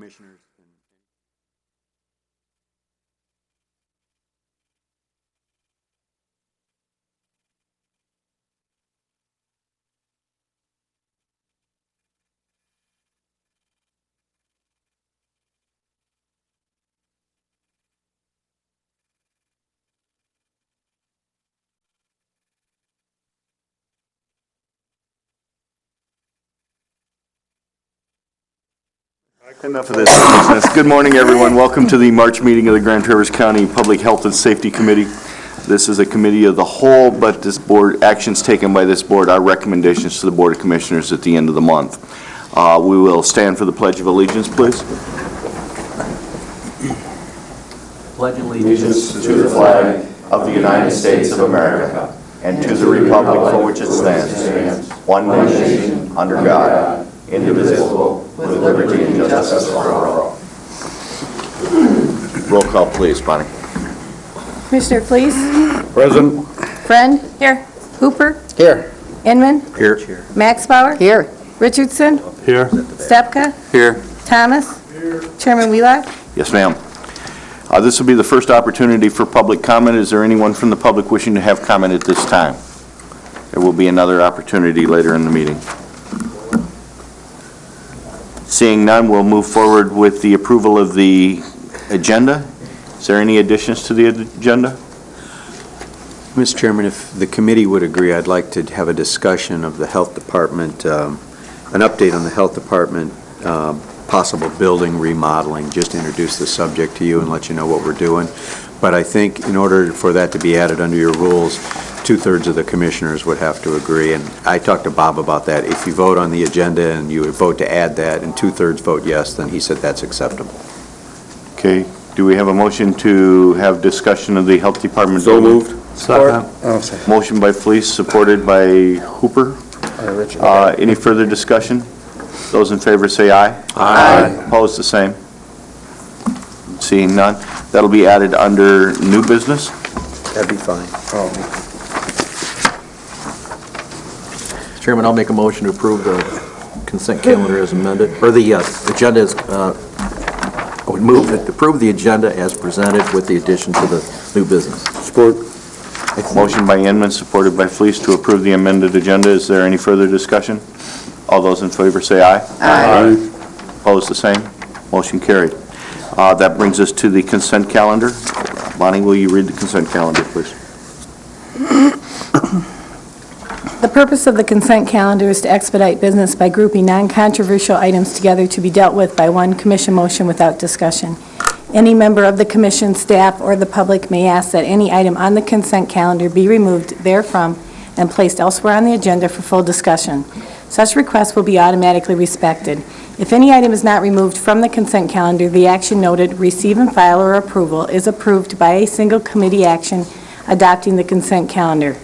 Commissioners. Enough of this business. Good morning, everyone. Welcome to the March meeting of the Grand Traverse County Public Health and Safety Committee. This is a committee of the whole, but this board, actions taken by this board are recommendations to the Board of Commissioners at the end of the month. We will stand for the Pledge of Allegiance, please. Pledge allegiance to the flag of the United States of America and to the republic for which it stands, one nation, under God, indivisible, with liberty and justice for all. Roll call, please, Bonnie. Commissioner Fleece? Present. Friend? Here. Hooper? Here. Inman? Here. Maxbauer? Here. Richardson? Here. Stepka? Here. Thomas? Here. Chairman Wheelock? Yes, ma'am. This will be the first opportunity for public comment. Is there anyone from the public wishing to have comment at this time? There will be another opportunity later in the meeting. Seeing none, we'll move forward with the approval of the agenda. Is there any additions to the agenda? Mr. Chairman, if the committee would agree, I'd like to have a discussion of the Health Department, an update on the Health Department possible building remodeling, just to introduce the subject to you and let you know what we're doing. But I think in order for that to be added under your rules, 2/3 of the commissioners would have to agree. And I talked to Bob about that. If you vote on the agenda and you would vote to add that and 2/3 vote yes, then he said that's acceptable. Okay. Do we have a motion to have discussion of the Health Department? So moved. Second. Motion by Fleece, supported by Hooper. Any further discussion? Those in favor say aye. Aye. Opposed, the same. Seeing none, that'll be added under new business. That'd be fine. Chairman, I'll make a motion to approve the consent calendar as amended, or the agenda as, I would move to approve the agenda as presented with the addition to the new business. Support. Motion by Inman, supported by Fleece, to approve the amended agenda. Is there any further discussion? All those in favor say aye. Aye. Opposed, the same. Motion carried. That brings us to the consent calendar. Bonnie, will you read the consent calendar, please? The purpose of the consent calendar is to expedite business by grouping non-controversial items together to be dealt with by one commission motion without discussion. Any member of the commission, staff, or the public may ask that any item on the consent calendar be removed therefrom and placed elsewhere on the agenda for full discussion. Such requests will be automatically respected. If any item is not removed from the consent calendar, the action noted, receive and file or approval, is approved by a single committee action adopting the consent calendar.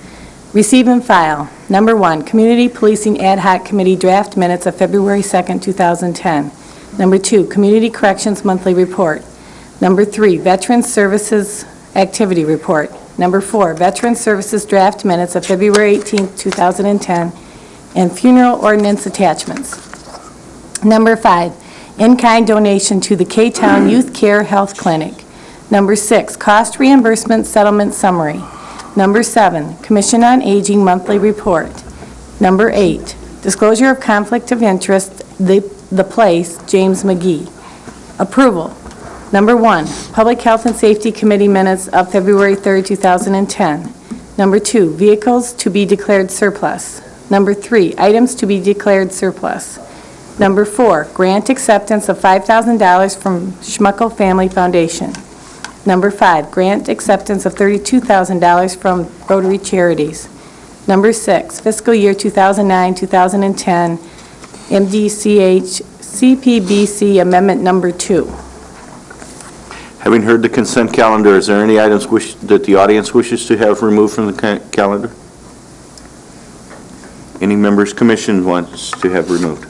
Receive and file. Number 1, Community Policing Ad Hoc Committee draft minutes of February 2nd, 2010. Number 2, Community Corrections Monthly Report. Number 3, Veterans Services Activity Report. Number 4, Veterans Services draft minutes of February 18th, 2010, and funeral ordinance attachments. Number 5, in-kind donation to the K-Town Youth Care Health Clinic. Number 6, cost reimbursement settlement summary. Number 7, Commission on Aging monthly report. Number 8, disclosure of conflict of interest, the place, James McGee. Approval. Number 1, Public Health and Safety Committee minutes of February 3rd, 2010. Number 2, vehicles to be declared surplus. Number 3, items to be declared surplus. Number 4, grant acceptance of $5,000 from Schmuckel Family Foundation. Number 5, grant acceptance of $32,000 from Rotary Charities. Number 6, fiscal year 2009-2010 MDCH CPBC Amendment Number 2. Having heard the consent calendar, is there any items that the audience wishes to have removed from the calendar? Any members' commission wants to have removed?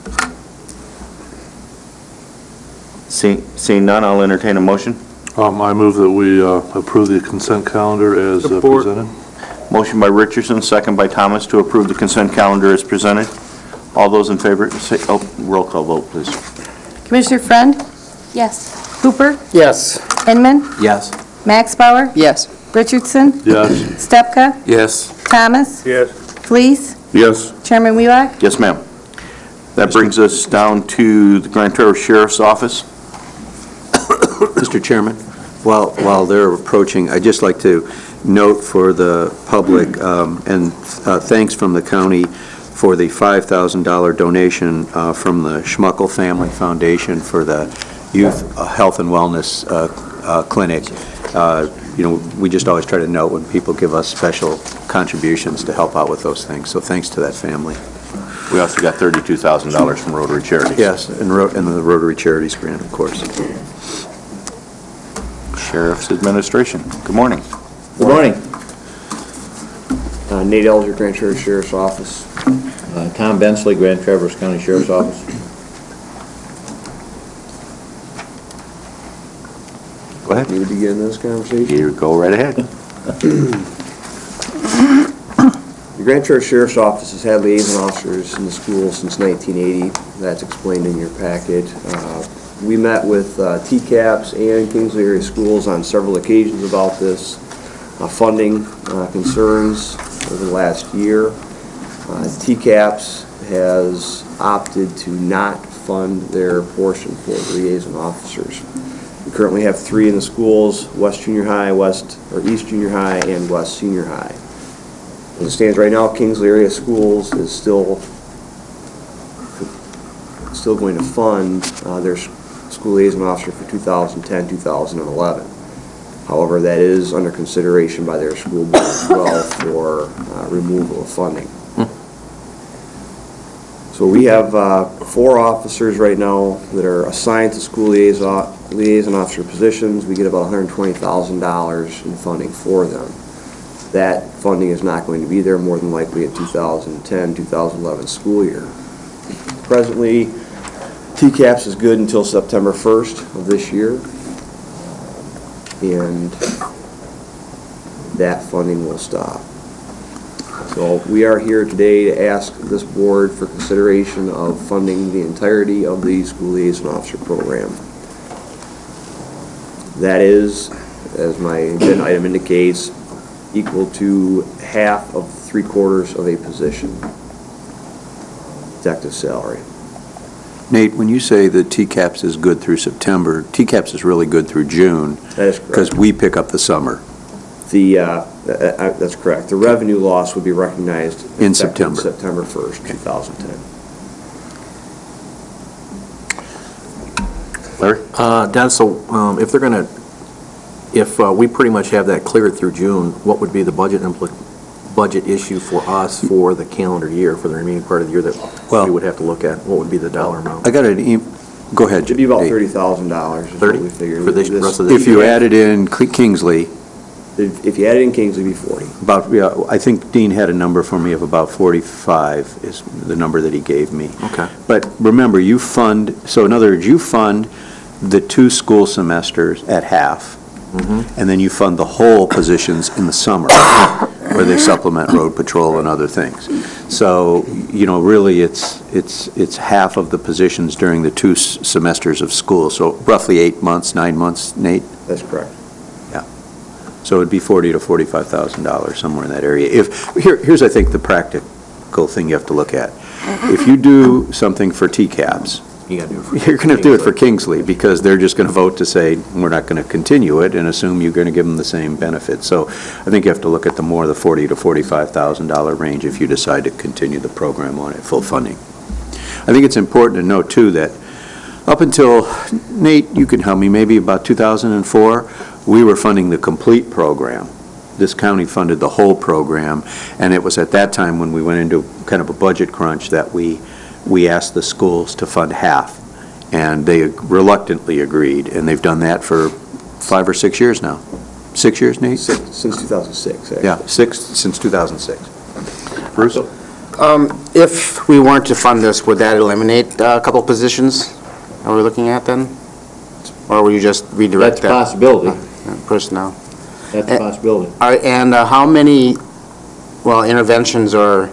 Seeing none, I'll entertain a motion. I move that we approve the consent calendar as presented. Motion by Richardson, second by Thomas, to approve the consent calendar as presented. All those in favor, say, roll call vote, please. Commissioner Friend? Yes. Hooper, Yes. Inman, Yes. Max Bauer, Yes. Richardson, Yes. Stepka, Yes. Thomas, Yes. Flees, Yes. Chairman Wheelock. Yes, ma'am. That brings us down to the Grand Traverse Sheriff's Office. Mr. Chairman, while they're approaching, I'd just like to note for the public, and thanks from the county for the $5,000 donation from the Schmuckel Family Foundation for the Youth Health and Wellness Clinic. We just always try to note when people give us special contributions to help out with those things, so thanks to that family. We also got $32,000 from Rotary Charities. Yes, and the Rotary Charities grant, of course. Sheriff's Administration. Good morning. Good morning. Nate Elger, Grand Traverse Sheriff's Office. Tom Bensley, Grand Traverse County Sheriff's Office. Go ahead. Need to begin this conversation? You go right ahead. The Grand Traverse Sheriff's Office has had liaison officers in the school since 1980. That's explained in your packet. We met with TCAPS and Kingsley area schools on several occasions about this funding concerns over the last year. TCAPS has opted to not fund their portion for the liaison officers. We currently have 3 in the schools: West Junior High, East Junior High, and West Senior High. As it stands right now, Kingsley area schools is still going to fund their school liaison officer for 2010, 2011. However, that is under consideration by their school board as well for removal of funding. So we have 4 officers right now that are assigned to school liaison officer positions. We get about $120,000 in funding for them. That funding is not going to be there more than likely in 2010, 2011 school year. Presently, TCAPS is good until September 1st of this year, and that funding will stop. So we are here today to ask this board for consideration of funding the entirety of the school liaison officer program. That is, as my agenda item indicates, equal to half of 3/4 of a position, detective salary. Nate, when you say that TCAPS is good through September, TCAPS is really good through June, That is correct. because we pick up the summer. That's correct. The revenue loss would be recognized In effective September. September 1st, 2010. Larry? Dennis, so if we pretty much have that cleared through June, what would be the budget issue for us for the calendar year, for the remaining part of the year that we would have to look at? What would be the dollar amount? I got an go ahead. It'd be about Nate. $30,000 is what 30 we figured. for the rest of the If you added in Kingsley, If you added in Kingsley, it'd be 40. I think Dean had a number for me of about 45 is the number that he gave me. Okay. But remember, so in other words, you fund the 2 school semesters at half, and then you fund the whole positions in the summer, where they supplement road patrol and other things. So, really, it's half of the positions during the 2 semesters of school, so roughly 8 months, 9 months, Nate? That's correct. So it'd be $40,000 to $45,000, somewhere in that area. Here's, I think, the practical thing you have to look at. If you do something for TCAPS, You gotta do it for you're going to do it for Kingsley, because they're just going to vote to say, we're not going to continue it, and assume you're going to give them the same benefit. So I think you have to look at the $40,000 to $45,000 range if you decide to continue the program on it, full funding. I think it's important to note, too, that up until, Nate, you can help me, maybe about 2004, we were funding the complete program. This county funded the whole program, and it was at that time when we went into kind of a budget crunch that we asked the schools to fund half, and they reluctantly agreed, and they've done that for 5 or 6 years now. 6 years, Nate? Since 2006, actually. Yeah, 6, since 2006. Bruce? If we weren't to fund this, would that eliminate a couple positions? Are we looking at then? Or will you just redirect That's a that? possibility. Personnel. That's a possibility. And how many, interventions or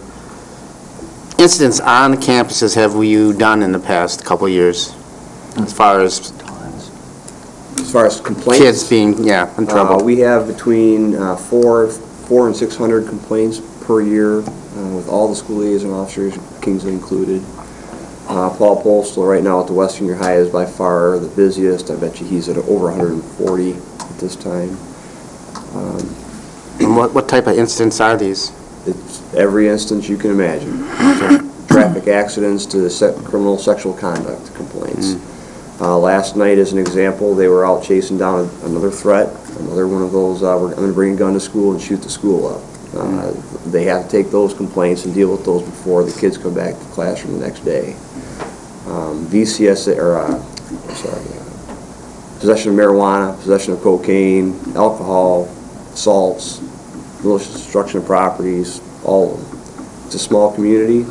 incidents on campuses have you done in the past couple of years? As far as far as complaints? Kids being, yeah, in trouble. We have between 400 and 600 complaints per year with all the school liaison officers, Kingsley included. Paul Postal right now at the West Senior High is by far the busiest. I bet you he's at over 140 at this time. And what type of incidents are these? It's every instance you can imagine. Traffic accidents to criminal sexual conduct complaints. Last night, as an example, they were out chasing down another threat, another one of those, I'm going to bring a gun to school and shoot the school up. They have to take those complaints and deal with those before the kids come back to the classroom the next day. Possession of marijuana, possession of cocaine, alcohol, assaults, malicious destruction of properties, all of them. It's a small community.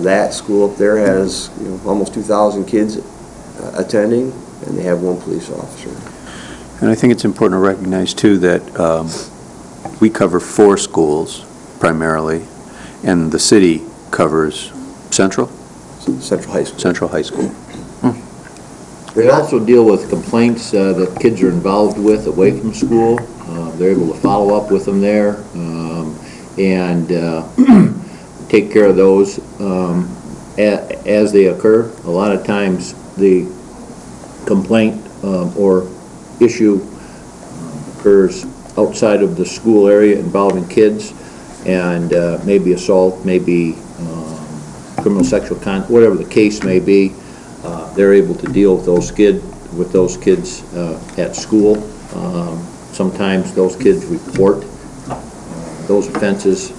That school up there has almost 2,000 kids attending, and they have one police officer. And I think it's important to recognize, too, that we cover 4 schools primarily, and the city covers Central? Central High School. Central High School. They also deal with complaints that kids are involved with away from school. They're able to follow up with them there and take care of those as they occur. A lot of times the complaint or issue occurs outside of the school area involving kids, and maybe assault, maybe criminal sexual conduct, whatever the case may be. They're able to deal with those kids at school. Sometimes those kids report those offenses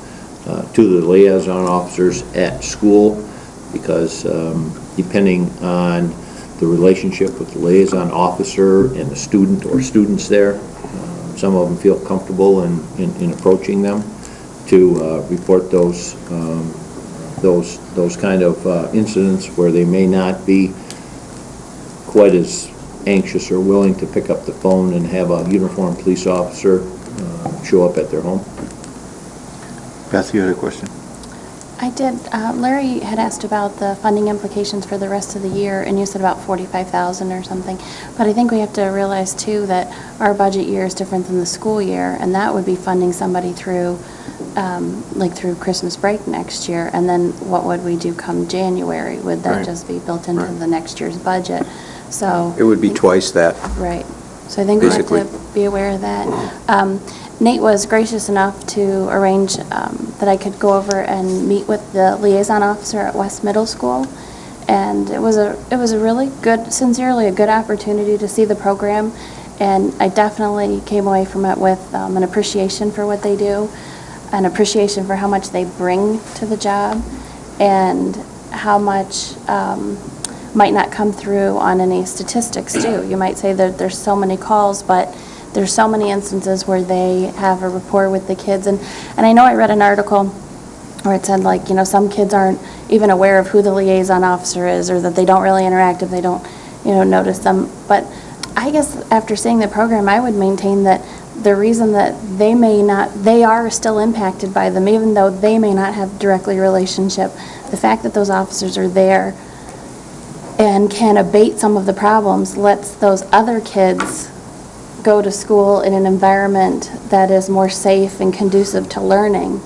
to the liaison officers at school, because depending on the relationship with the liaison officer and the student or students there, some of them feel comfortable in approaching them to report those kind of incidents where they may not be quite as anxious or willing to pick up the phone and have a uniformed police officer show up at their home. Beth, you had a question? I did. Larry had asked about the funding implications for the rest of the year, and you said about $45,000 or something. But I think we have to realize, too, that our budget year is different than the school year, and that would be funding somebody through, through Christmas break next year. And then what would we do come January? Would that just be built into the next year's budget? So It would be twice that. right. So I think we have to be aware of that. Nate was gracious enough to arrange that I could go over and meet with the liaison officer at West Middle School, and it was a really good, sincerely a good opportunity to see the program, and I definitely came away from it with an appreciation for what they do, an appreciation for how much they bring to the job, and how much might not come through on any statistics too. You might say that there's so many calls, but there's so many instances where they have a rapport with the kids. And I know I read an article where it said, some kids aren't even aware of who the liaison officer is, or that they don't really interact if they don't, notice them. But I guess after seeing the program, I would maintain that the reason that they are still impacted by them, even though they may not have directly relationship, the fact that those officers are there and can abate some of the problems lets those other kids go to school in an environment that is more safe and conducive to learning.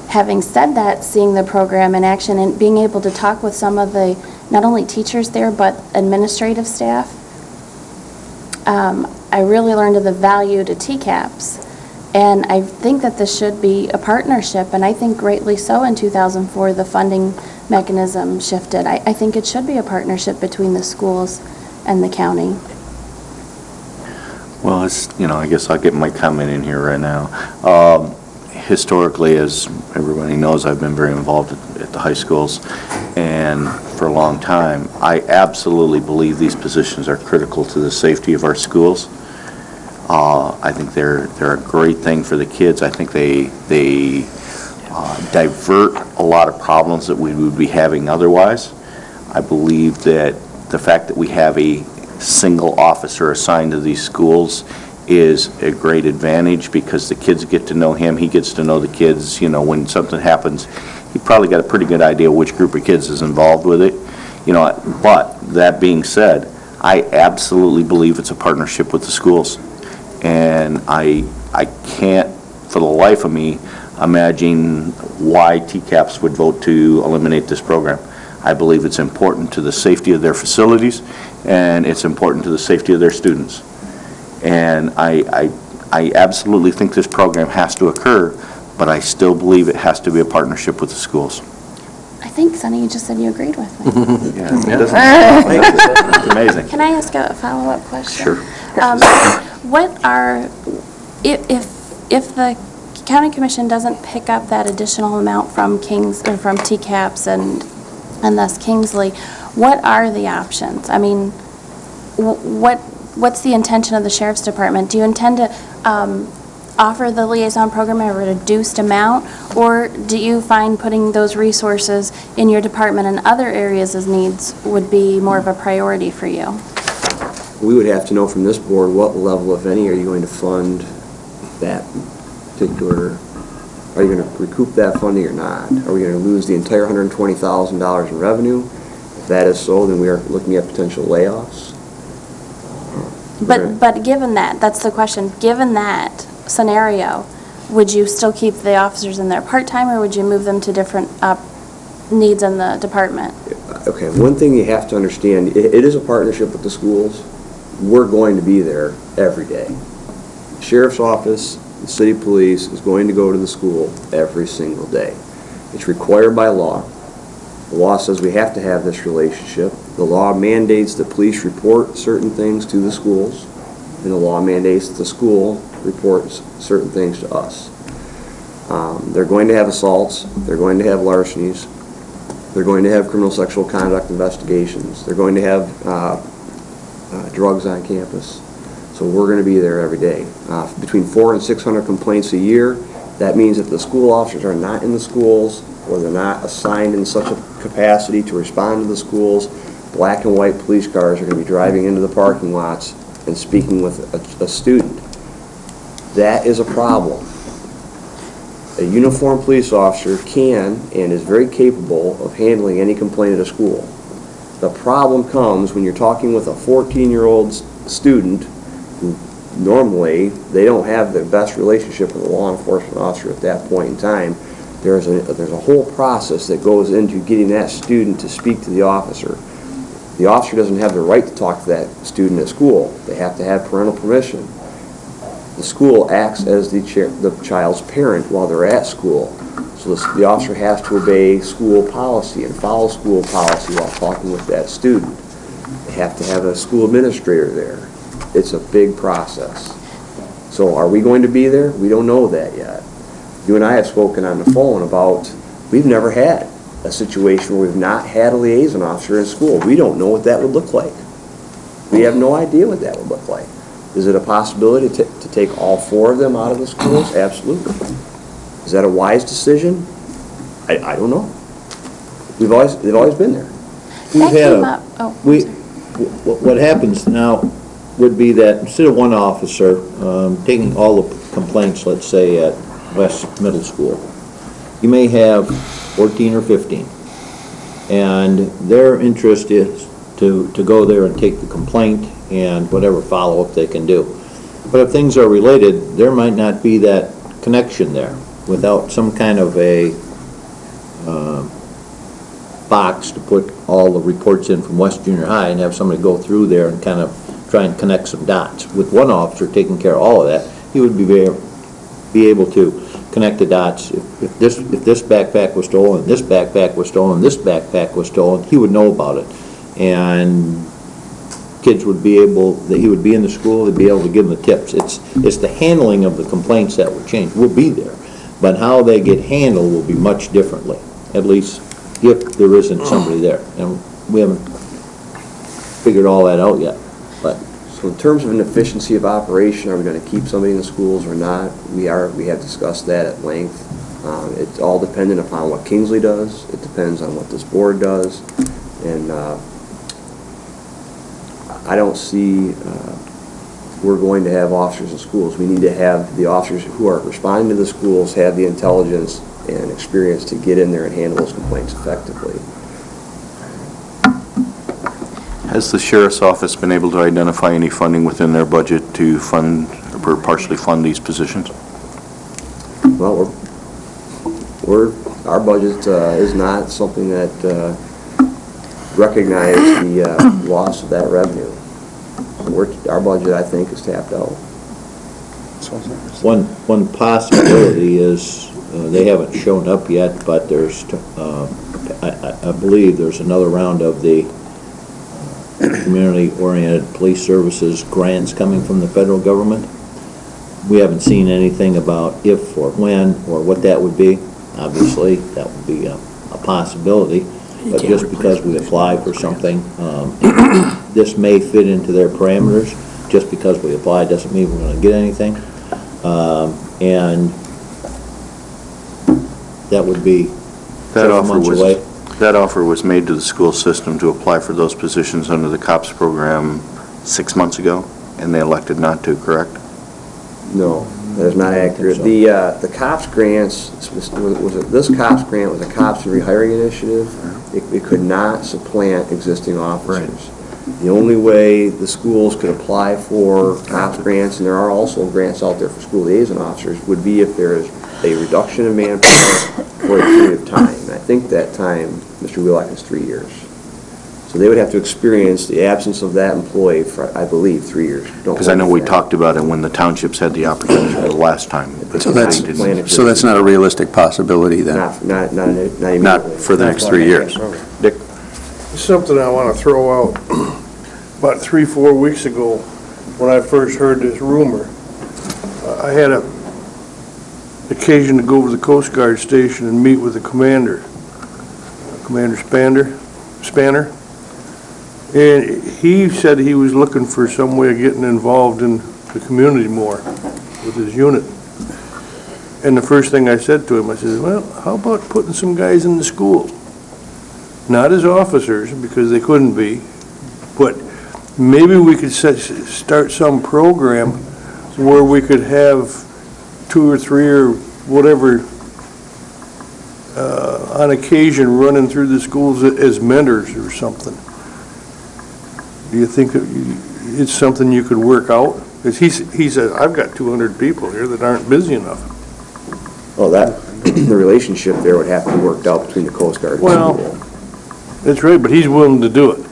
Having said that, seeing the program in action and being able to talk with some of the, not only teachers there, but administrative staff, I really learned of the value to TCAPS. And I think that this should be a partnership, and I think greatly so in 2004 the funding mechanism shifted. I think it should be a partnership between the schools and the county. Well, I guess I'll get my comment in here right now. Historically, as everybody knows, I've been very involved at the high schools, and for a long time, I absolutely believe these positions are critical to the safety of our schools. I think they're a great thing for the kids. I think they divert a lot of problems that we would be having otherwise. I believe that the fact that we have a single officer assigned to these schools is a great advantage, because the kids get to know him, he gets to know the kids. When something happens, he probably got a pretty good idea which group of kids is involved with it. But that being said, I absolutely believe it's a partnership with the schools. And I can't, for the life of me, imagine why TCAPS would vote to eliminate this program. I believe it's important to the safety of their facilities, and it's important to the safety of their students. And I absolutely think this program has to occur, but I still believe it has to be a partnership with the schools. I think, Sonny, you just said you agreed with me. Yeah, it doesn't- It's amazing. Can I ask a follow-up question? Sure. What are, if the county commission doesn't pick up that additional amount from from TCAPS and thus Kingsley, what are the options? I mean, what's the intention of the sheriff's department? Do you intend to offer the liaison program at a reduced amount, or do you find putting those resources in your department and other areas as needs would be more of a priority for you? We would have to know from this board what level, if any, are you going to fund that particular, are you going to recoup that funding or not? Are we going to lose the entire $120,000 in revenue? If that is so, then we are looking at potential layoffs. But given that, that's the question, given that scenario, would you still keep the officers in there part-time, or would you move them to different needs in the department? Okay, one thing you have to understand, it is a partnership with the schools. We're going to be there every day. Sheriff's office, the city police is going to go to the school every single day. It's required by law. The law says we have to have this relationship. The law mandates that police report certain things to the schools, and the law mandates that the school reports certain things to us. They're going to have assaults, they're going to have larcenies, they're going to have criminal sexual conduct investigations, they're going to have drugs on campus. So we're going to be there every day. Between 400 and 600 complaints a year. That means that the school officers are not in the schools, or they're not assigned in such a capacity to respond to the schools. Black and white police cars are going to be driving into the parking lots and speaking with a student. That is a problem. A uniformed police officer can and is very capable of handling any complaint at a school. The problem comes when you're talking with a 14-year-old student who normally they don't have the best relationship with a law enforcement officer at that point in time. There's a whole process that goes into getting that student to speak to the officer. The officer doesn't have the right to talk to that student at school. They have to have parental permission. The school acts as the child's parent while they're at school. So the officer has to obey school policy and follow school policy while talking with that student. They have to have a school administrator there. It's a big process. So are we going to be there? We don't know that yet. You and I have spoken on the phone about, we've never had a situation where we've not had a liaison officer in school. We don't know what that would look like. We have no idea what that would look like. Is it a possibility to take all 4 of them out of the schools? Absolutely. Is that a wise decision? I don't know. They've always been there. That came up, What happens now would be that instead of one officer taking all the complaints, let's say at West Middle School, you may have 14 or 15. And their interest is to go there and take the complaint and whatever follow-up they can do. But if things are related, there might not be that connection there without some kind of a box to put all the reports in from West Junior High and have somebody go through there and kind of try and connect some dots. With one officer taking care of all of that, he would be able to connect the dots. If this backpack was stolen, this backpack was stolen, this backpack was stolen, he would know about it. And kids would be able, he would be in the school, they'd be able to give them the tips. It's the handling of the complaints that would change. We'll be there, but how they get handled will be much differently, at least if there isn't somebody there. And we haven't figured all that out yet, but. So in terms of an efficiency of operation, are we going to keep somebody in the schools or not? We have discussed that at length. It's all dependent upon what Kingsley does. It depends on what this board does. And I don't see we're going to have officers in schools. We need to have the officers who are responding to the schools have the intelligence and experience to get in there and handle those complaints effectively. Has the sheriff's office been able to identify any funding within their budget to fund, or partially fund these positions? Well, our budget is not something that recognize the loss of that revenue. Our budget, I think, is tapped out. One possibility is, they haven't shown up yet, but there's, I believe there's another round of the community-oriented police services grants coming from the federal government. We haven't seen anything about if or when or what that would be. Obviously, that would be a possibility, but just because we apply for something, this may fit into their parameters. Just because we apply doesn't mean we're going to get anything. And that would be several months away. That offer was made to the school system to apply for those positions under the COPS program 6 months ago, and they elected not to, correct? No, that is not accurate. The COPS grants, this COPS grant was a COPS and rehiring initiative. It could not supplant existing officers. The only way the schools could apply for COPS grants, and there are also grants out there for school liaison officers, would be if there is a reduction in manpower for a period of time. And I think that time, Mr. Wheelock, is 3 years. So they would have to experience the absence of that employee for, I believe, 3 years. Because I know we talked about it when the townships had the opportunity the last time. So that's not a realistic possibility then? Not immediately. Not for the next 3 years? Dick? Something I want to throw out. About 3-4 weeks ago, when I first heard this rumor, I had an occasion to go over to the Coast Guard station and meet with the commander, Commander Spanner, and he said he was looking for some way of getting involved in the community more with his unit. And the first thing I said to him, I said, well, how about putting some guys in the school? Not as officers, because they couldn't be, but maybe we could start some program where we could have 2 or 3 or whatever on occasion running through the schools as mentors or something. Do you think it's something you could work out? Because he said, I've got 200 people here that aren't busy enough. Well, the relationship there would have to be worked out between the Coast Guard and the school. That's right, but he's willing to do it.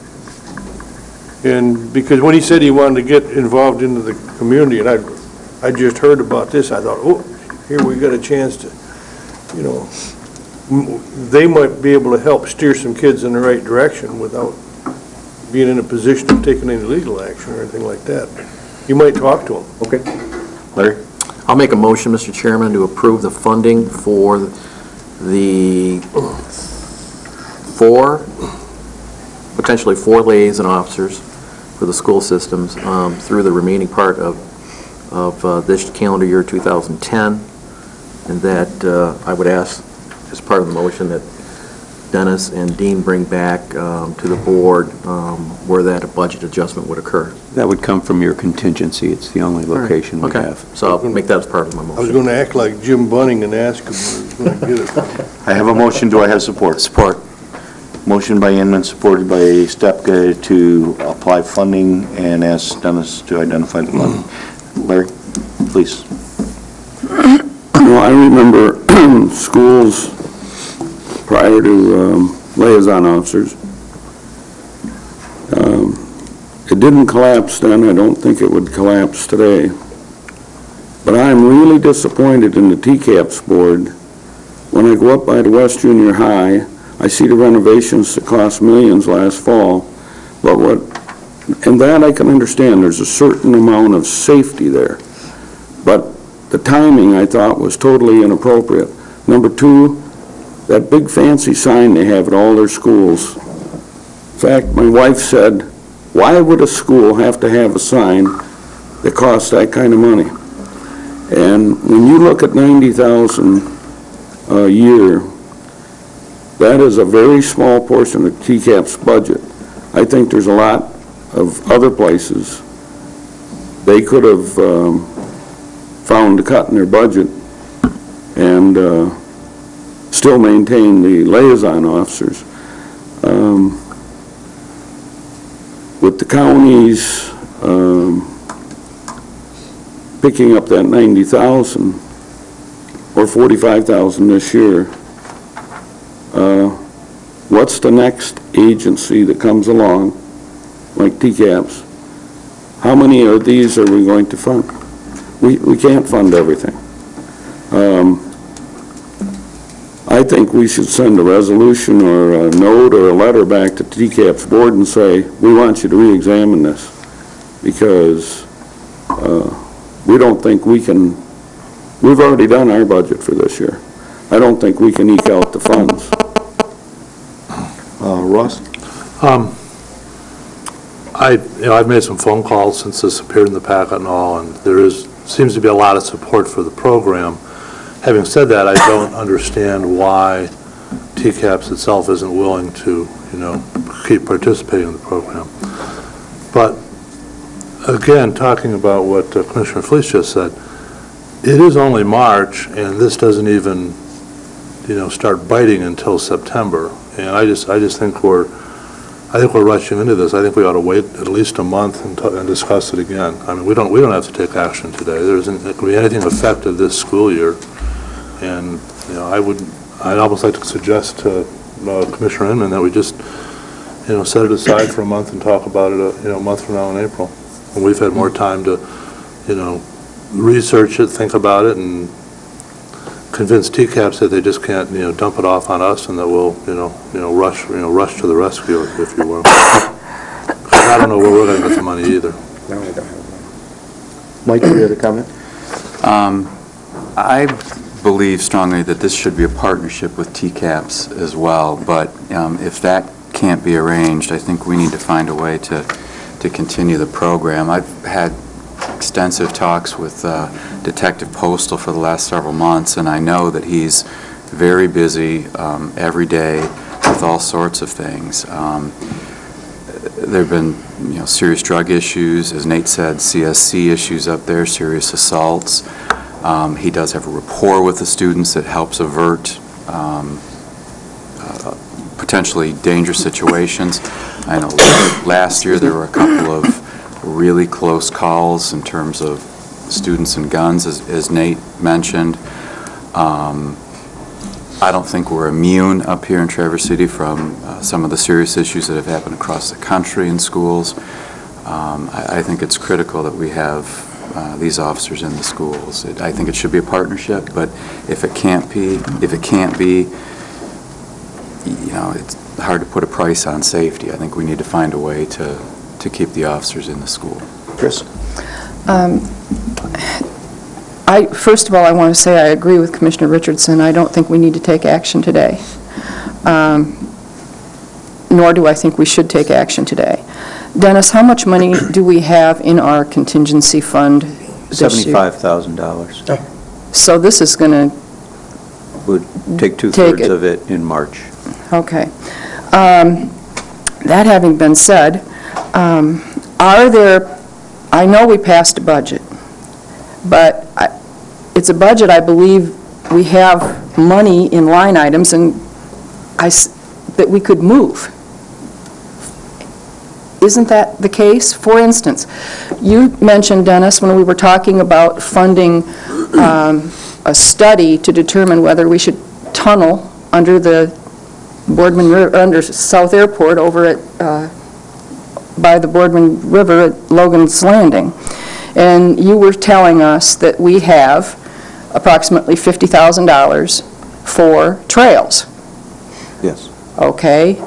And because when he said he wanted to get involved into the community, and I just heard about this, I thought, oh, here we got a chance to, they might be able to help steer some kids in the right direction without being in a position of taking any legal action or anything like that. You might talk to them. Okay. Larry? I'll make a motion, Mr. Chairman, to approve the funding for the potentially four liaison officers for the school systems through the remaining part of this calendar year 2010, and that I would ask, as part of the motion, that Dennis and Dean bring back to the board where that budget adjustment would occur. That would come from your contingency. It's the only location we have. So I'll make that as part of my motion. I was going to act like Jim Bunning and ask him where he was going to get it from. I have a motion. Do I have support? Support. Motion by Inman, supported by Stepka, to apply funding and ask Dennis to identify the funding. Larry, please. Well, I remember schools prior to liaison officers. It didn't collapse then. I don't think it would collapse today. But I'm really disappointed in the TCAPS board. When I go up by the West Junior High, I see the renovations that cost millions last fall. And that I can understand. There's a certain amount of safety there. But the timing, I thought, was totally inappropriate. Number two, that big fancy sign they have at all their schools. In fact, my wife said, why would a school have to have a sign that costs that kind of money? And when you look at $90,000 a year, that is a very small portion of TCAP's budget. I think there's a lot of other places they could have found a cut in their budget and still maintain the liaison officers. with the counties picking up that 90,000 or 45,000 this year, what's the next agency that comes along, like TCAPS? How many of these are we going to fund? We can't fund everything. I think we should send a resolution or a note or a letter back to TCAP's board and say, we want you to re-examine this, because we don't think we can, we've already done our budget for this year. I don't think we can eke out the funds. Ross? I've made some phone calls since this appeared in the packet and all, and seems to be a lot of support for the program. Having said that, I don't understand why TCAPS itself isn't willing to, keep participating in the program. But again, talking about what Commissioner Fleece just said, it is only March, and this doesn't even, start biting until September. And I just think we're rushing into this. I think we ought to wait at least a month and discuss it again. I mean, we don't have to take action today. There isn't going to be anything effective this school year. And, I'd almost like to suggest to Commissioner Inman that we just, set it aside for a month and talk about it, a month from now in April. When we've had more time to, research it, think about it, and convince TCAPS that they just can't, dump it off on us, and that we'll, rush to the rescue, if you will. I don't know where we're going to get the money either. No, I don't have Mike, you had a comment? I believe strongly that this should be a partnership with TCAPS as well, but if that can't be arranged, I think we need to find a way to continue the program. I've had extensive talks with Detective Postal for the last several months, and I know that he's very busy every day with all sorts of things. There have been, serious drug issues, as Nate said, CSC issues up there, serious assaults. He does have a rapport with the students that helps avert potentially dangerous situations. I know last year there were a couple of really close calls in terms of students and guns, as Nate mentioned. I don't think we're immune up here in Traverse City from some of the serious issues that have happened across the country in schools. I think it's critical that we have these officers in the schools. I think it should be a partnership, but if it can't be, it's hard to put a price on safety. I think we need to find a way to keep the officers in the school. Chris? First of all, I want to say I agree with Commissioner Richardson. I don't think we need to take action today, nor do I think we should take action today. Dennis, how much money do we have in our contingency fund this year? $75,000. So this is going to... Would take two-thirds of it in March. Okay. That having been said, I know we passed a budget, but it's a budget, I believe we have money in line items and that we could move. Isn't that the case? For instance, you mentioned, Dennis, when we were talking about funding a study to determine whether we should tunnel under the Boardman River, under South Airport over at by the Boardman River at Logan's Landing. And you were telling us that we have approximately $50,000 for trails. Yes. Okay.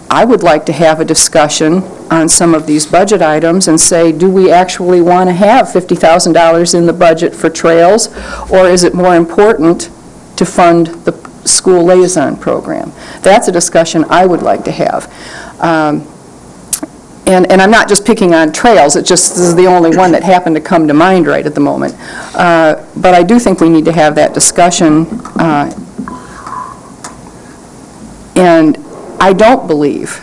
I would like to have a discussion on some of these budget items and say, do we actually want to have $50,000 in the budget for trails, or is it more important to fund the school liaison program? That's a discussion I would like to have. And I'm not just picking on trails, it just this is the only one that happened to come to mind right at the moment. But I do think we need to have that discussion. And I don't believe,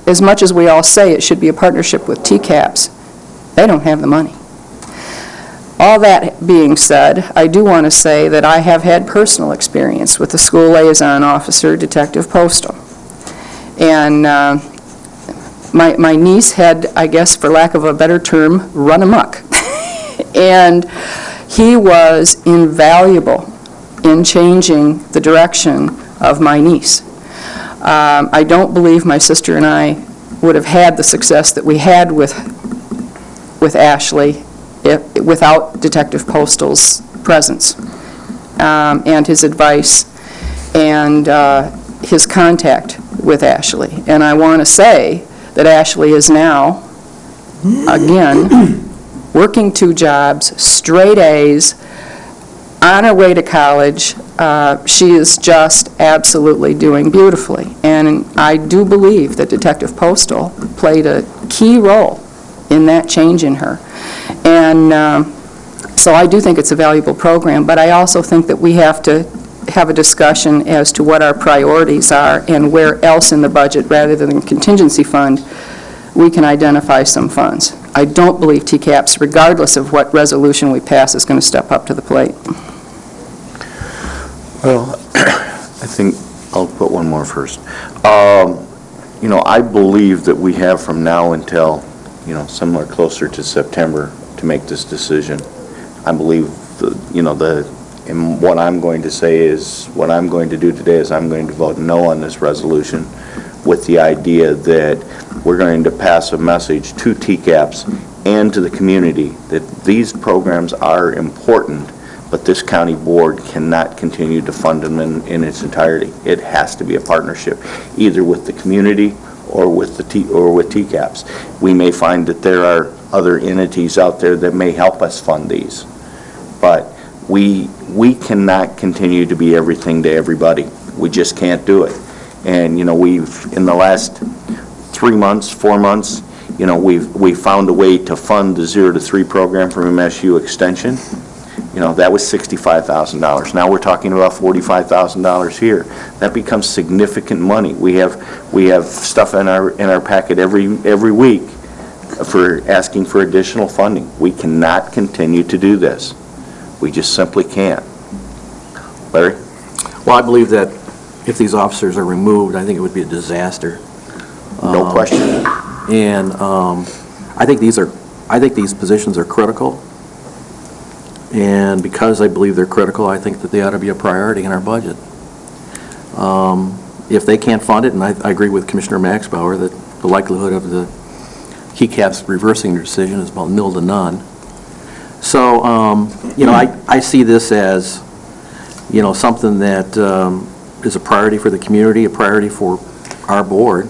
as much as we all say it should be a partnership with TCAPS, they don't have the money. All that being said, I do want to say that I have had personal experience with the school liaison officer, Detective Postal. And my niece had, I guess, for lack of a better term, run amok. And he was invaluable in changing the direction of my niece. I don't believe my sister and I would have had the success that we had with Ashley without Detective Postal's presence and his advice and his contact with Ashley. And I want to say that Ashley is now, again, working 2 jobs, straight A's, on her way to college. She is just absolutely doing beautifully. And I do believe that Detective Postal played a key role in that change in her. And so I do think it's a valuable program, but I also think that we have to have a discussion as to what our priorities are and where else in the budget, rather than the contingency fund, we can identify some funds. I don't believe TCAPS, regardless of what resolution we pass, is going to step up to the plate. Well, I think I'll put one more first. I believe that we have from now until, somewhere closer to September to make this decision. I believe, and what I'm going to say is, what I'm going to do today is I'm going to vote no on this resolution with the idea that we're going to pass a message to TCAPS and to the community that these programs are important, but this county board cannot continue to fund them in its entirety. It has to be a partnership, either with the community or with TCAPS. We may find that there are other entities out there that may help us fund these, but we cannot continue to be everything to everybody. We just can't do it. And we've, in the last 3 months, 4 months, we've found a way to fund the 0 to 3 program from MSU Extension. That was $65,000. Now we're talking about $45,000 here. That becomes significant money. We have stuff in our packet every week for asking for additional funding. We cannot continue to do this. We just simply can't. Larry? Well, I believe that if these officers are removed, I think it would be a disaster. No question. And I think these positions are critical. And because I believe they're critical, I think that they ought to be a priority in our budget. If they can't fund it, and I agree with Commissioner Maxbauer that the likelihood of the TCAPS reversing their decision is about nil to none. So, I see this as, something that is a priority for the community, a priority for our board,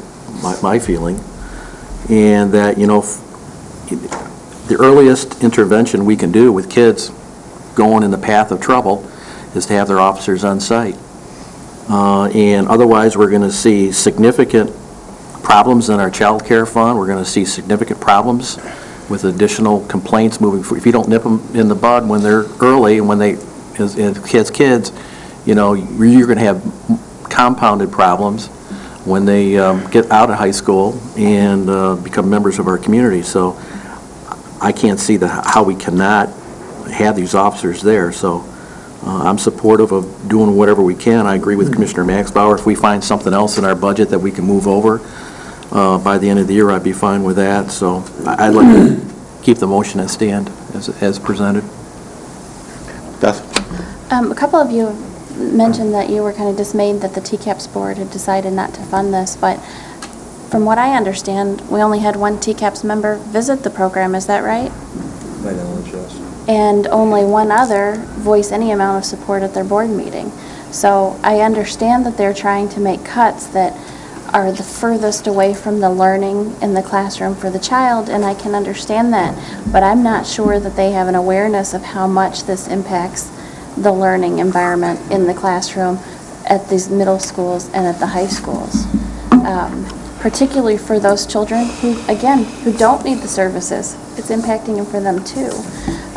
my feeling, and that, the earliest intervention we can do with kids going in the path of trouble is to have their officers on site. And otherwise, we're going to see significant problems in our child care fund. We're going to see significant problems with additional complaints moving forward. If you don't nip them in the bud when they're early and when they, as kids, you're going to have compounded problems when they get out of high school and become members of our community. So I can't see how we cannot have these officers there. So I'm supportive of doing whatever we can. I agree with Commissioner Maxbauer. If we find something else in our budget that we can move over by the end of the year, I'd be fine with that. So I'd like to keep the motion as presented. Beth? A couple of you mentioned that you were kind of dismayed that the TCAPS board had decided not to fund this, but from what I understand, we only had one TCAPS member visit the program. Is that right? My knowledge, yes. And only one other voice any amount of support at their board meeting. So I understand that they're trying to make cuts that are the furthest away from the learning in the classroom for the child, and I can understand that, but I'm not sure that they have an awareness of how much this impacts the learning environment in the classroom at these middle schools and at the high schools. Particularly for those children who, again, who don't need the services. It's impacting them for them too.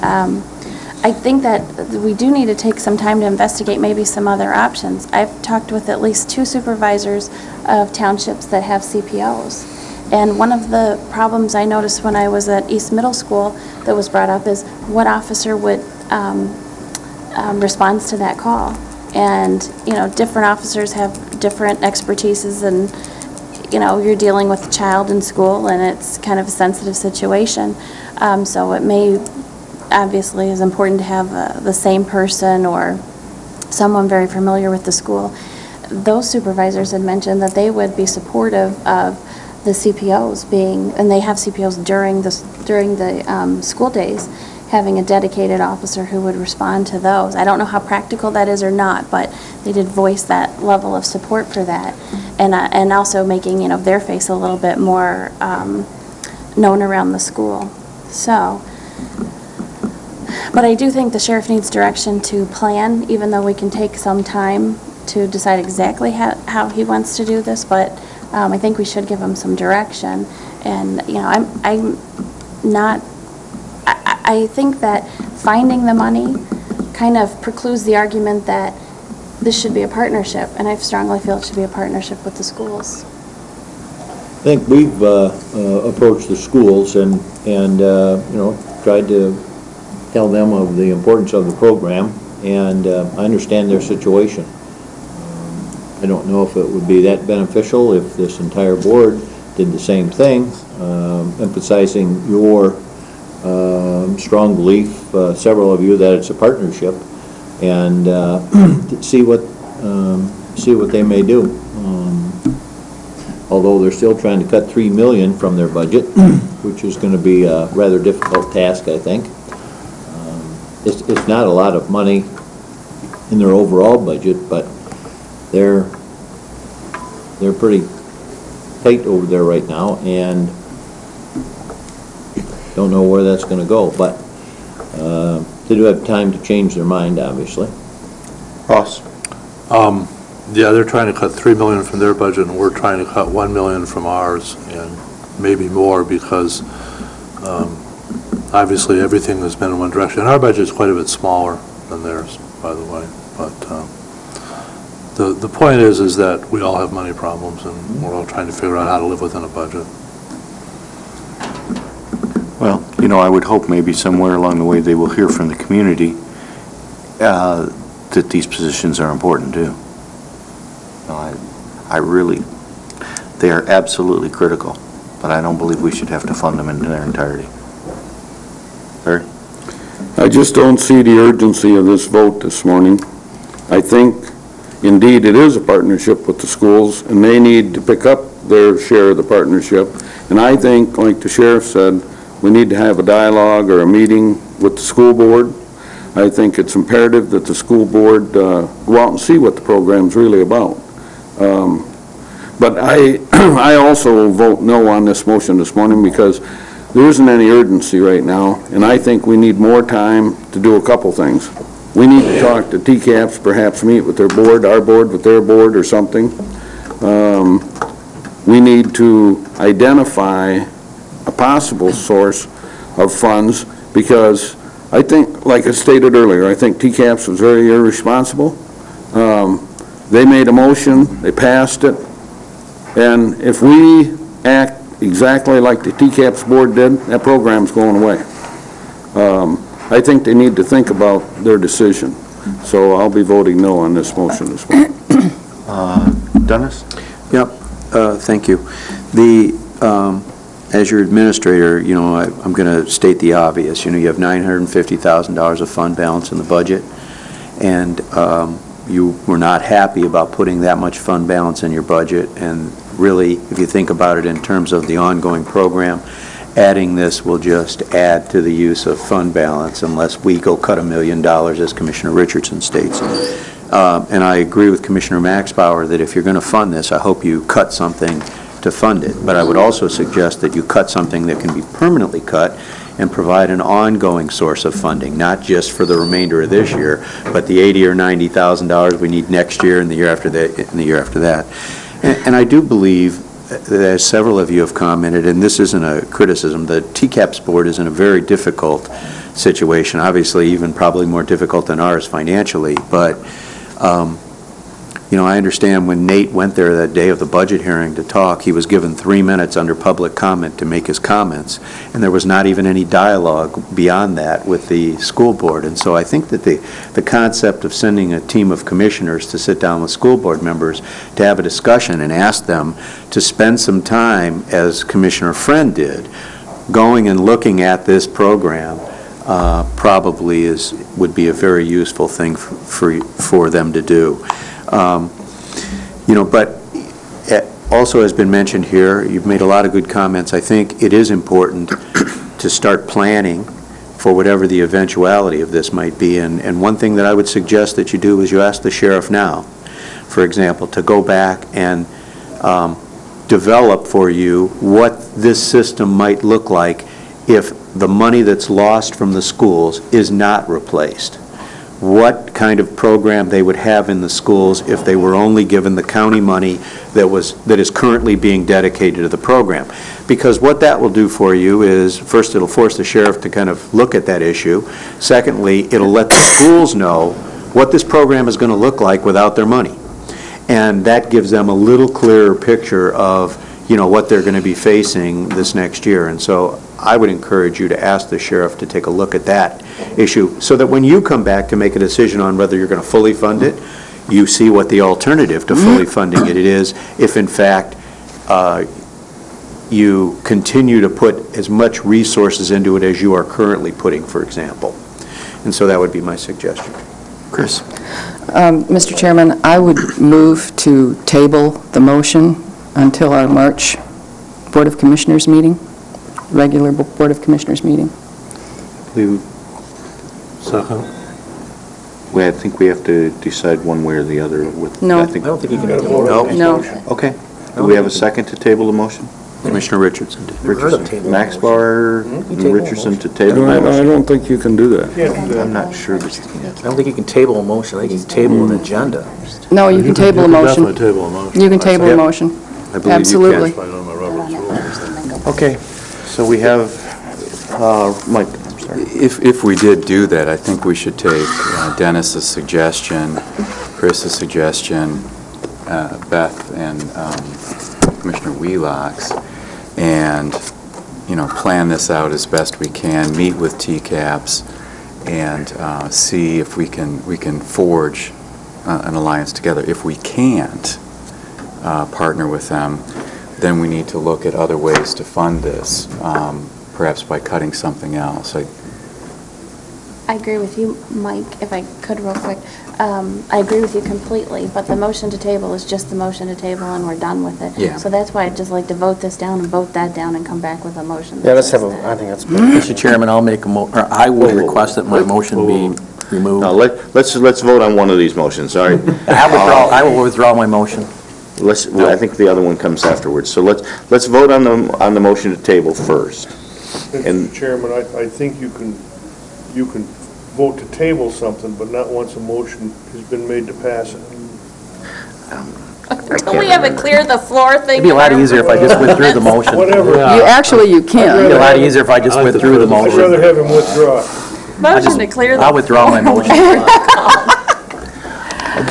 I think that we do need to take some time to investigate maybe some other options. I've talked with at least 2 supervisors of townships that have CPOs. And one of the problems I noticed when I was at East Middle School that was brought up is what officer would respond to that call. And, different officers have different expertises and you're dealing with a child in school, and it's kind of a sensitive situation. So it may, obviously, is important to have the same person or someone very familiar with the school. Those supervisors had mentioned that they would be supportive of the CPOs being, and they have CPOs during the school days, having a dedicated officer who would respond to those. I don't know how practical that is or not, but they did voice that level of support for that, and also making their face a little bit more known around the school. So, but I do think the sheriff needs direction to plan, even though we can take some time to decide exactly how he wants to do this, but I think we should give him some direction. And, I'm not, I think that finding the money kind of precludes the argument that this should be a partnership, and I strongly feel it should be a partnership with the schools. I think we've approached the schools and tried to tell them of the importance of the program, and I understand their situation. I don't know if it would be that beneficial if this entire board did the same thing, emphasizing your strong belief, several of you, that it's a partnership, and see what they may do. Although they're still trying to cut $3 million from their budget, which is going to be a rather difficult task, I think. It's not a lot of money in their overall budget, but they're pretty tight over there right now, and don't know where that's going to go. But they do have time to change their mind, obviously. Ross? Yeah, they're trying to cut $3 million from their budget, and we're trying to cut $1 million from ours, and maybe more, because obviously everything has been in one direction. And our budget is quite a bit smaller than theirs, by the way. But the point is that we all have money problems, and we're all trying to figure out how to live within a budget. Well, I would hope maybe somewhere along the way they will hear from the community that these positions are important too. They are absolutely critical, but I don't believe we should have to fund them in their entirety. Larry? I just don't see the urgency of this vote this morning. I think, indeed, it is a partnership with the schools, and they need to pick up their share of the partnership. And I think, like the sheriff said, we need to have a dialogue or a meeting with the school board. I think it's imperative that the school board go out and see what the program's really about. But I also will vote no on this motion this morning because there isn't any urgency right now, and I think we need more time to do a couple things. We need to talk to TCAPS, perhaps meet with their board, our board with their board or something. We need to identify a possible source of funds, because I think, like I stated earlier, I think TCAPS was very irresponsible. They made a motion, they passed it, and if we act exactly like the TCAPS board did, that program's going away. I think they need to think about their decision. So I'll be voting no on this motion this morning. Dennis? Yep, thank you. As your administrator, I'm going to state the obvious. You have $950,000 of fund balance in the budget, and you were not happy about putting that much fund balance in your budget, and really, if you think about it in terms of the ongoing program, adding this will just add to the use of fund balance unless we go cut $1 million, as Commissioner Richardson states. And I agree with Commissioner Maxbauer that if you're going to fund this, I hope you cut something to fund it. But I would also suggest that you cut something that can be permanently cut and provide an ongoing source of funding, not just for the remainder of this year, but the $80,000 or $90,000 we need next year and the year after that, and the year after that. And I do believe, as several of you have commented, and this isn't a criticism, the TCAPS board is in a very difficult situation, obviously even probably more difficult than ours financially, but I understand when Nate went there that day of the budget hearing to talk, he was given 3 minutes under public comment to make his comments, and there was not even any dialogue beyond that with the school board. And so I think that the concept of sending a team of commissioners to sit down with school board members to have a discussion and ask them to spend some time, as Commissioner Friend did, going and looking at this program probably would be a very useful thing for them to do. But also has been mentioned here, you've made a lot of good comments. I think it is important to start planning for whatever the eventuality of this might be. And one thing that I would suggest that you do is you ask the sheriff now, for example, to go back and develop for you what this system might look like if the money that's lost from the schools is not replaced. What kind of program they would have in the schools if they were only given the county money that is currently being dedicated to the program. Because what that will do for you is, first, it'll force the sheriff to kind of look at that issue. Secondly, it'll let the schools know what this program is going to look like without their money. And that gives them a little clearer picture of, what they're going to be facing this next year. And so I would encourage you to ask the sheriff to take a look at that issue so that when you come back to make a decision on whether you're going to fully fund it, you see what the alternative to fully funding it is if, in fact, you continue to put as much resources into it as you are currently putting, for example. And so that would be my suggestion. Chris? Mr. Chairman, I would move to table the motion until our March Board of Commissioners meeting, regular Board of Commissioners meeting. Second. I think we have to decide one way or the other with. No. I don't think you can table it. No. Okay. Do we have a second to table the motion? Commissioner Richardson. Max Bauer, Richardson to table the I motion. don't think you can do that. I'm not sure that you can. I don't think you can table a motion, I think you can table an agenda. No, you can table a motion. Definitely table a motion. You can table a motion. I believe you can. Absolutely. I don't know Robert's rules. Okay, so we have, Mike, I'm sorry. If we did do that, I think we should take Dennis's suggestion, Chris's suggestion, Beth and Commissioner Wheelock's, and, plan this out as best we can, meet with TCAPS, and see if we can forge an alliance together. If we can't partner with them, then we need to look at other ways to fund this, perhaps by cutting something else. I agree with you, Mike, if I could real quick. I agree with you completely, but the motion to table is just the motion to table and we're done with it. Yeah. So that's why I'd just like to vote this down and vote that down and come back with a motion. Yeah, let's have I think that's. Mr. Chairman, I'll make I will request that my motion be removed. No, let's vote on one of these motions, all right? I will withdraw my motion. I think the other one comes afterwards. So let's vote on the motion to table first. Mr. Chairman, I think you can vote to table something, but not once a motion has been made to pass it. Until we have it clear the floor thing. It'd be a lot easier if I just withdrew the motion. Whatever. You can. It'd be a lot easier if I just withdrew the I'd motion. rather have him withdraw. Motion to clear the. I'll withdraw my motion.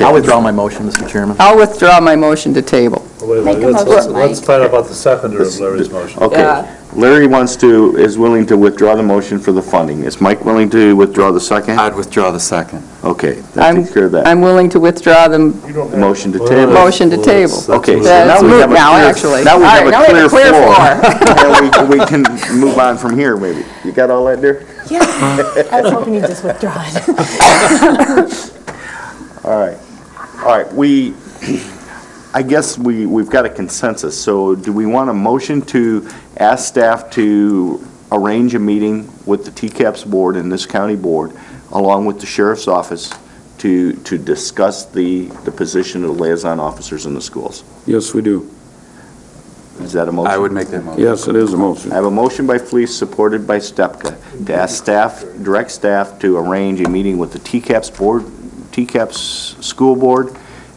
I'll withdraw my motion, Mr. Chairman. I'll withdraw my motion to table. Make a motion, Let's Mike. find out about the seconder of Larry's motion. Okay. Yeah. Larry is willing to withdraw the motion for the funding. Is Mike willing to withdraw the second? I'd withdraw the second. Okay, that takes care of that. I'm willing to withdraw the The motion to table. motion to table. Okay, so That's now we moot have a now, clear- actually. Now we All have right, a now clear floor. floor. And we can move on from here, maybe. You got all that there? Yeah, I was hoping you'd just withdraw it. All right. I guess we've got a consensus. So do we want a motion to ask staff to arrange a meeting with the TCAPS board and this county board, along with the sheriff's office, to discuss the position of the liaison officers in the schools? Yes, we do. Is that a motion? I would make that motion. Yes, it is a motion. I have a motion by Fleece, supported by Stepka, to ask direct staff to arrange a meeting with the TCAPS board, TCAPS school board,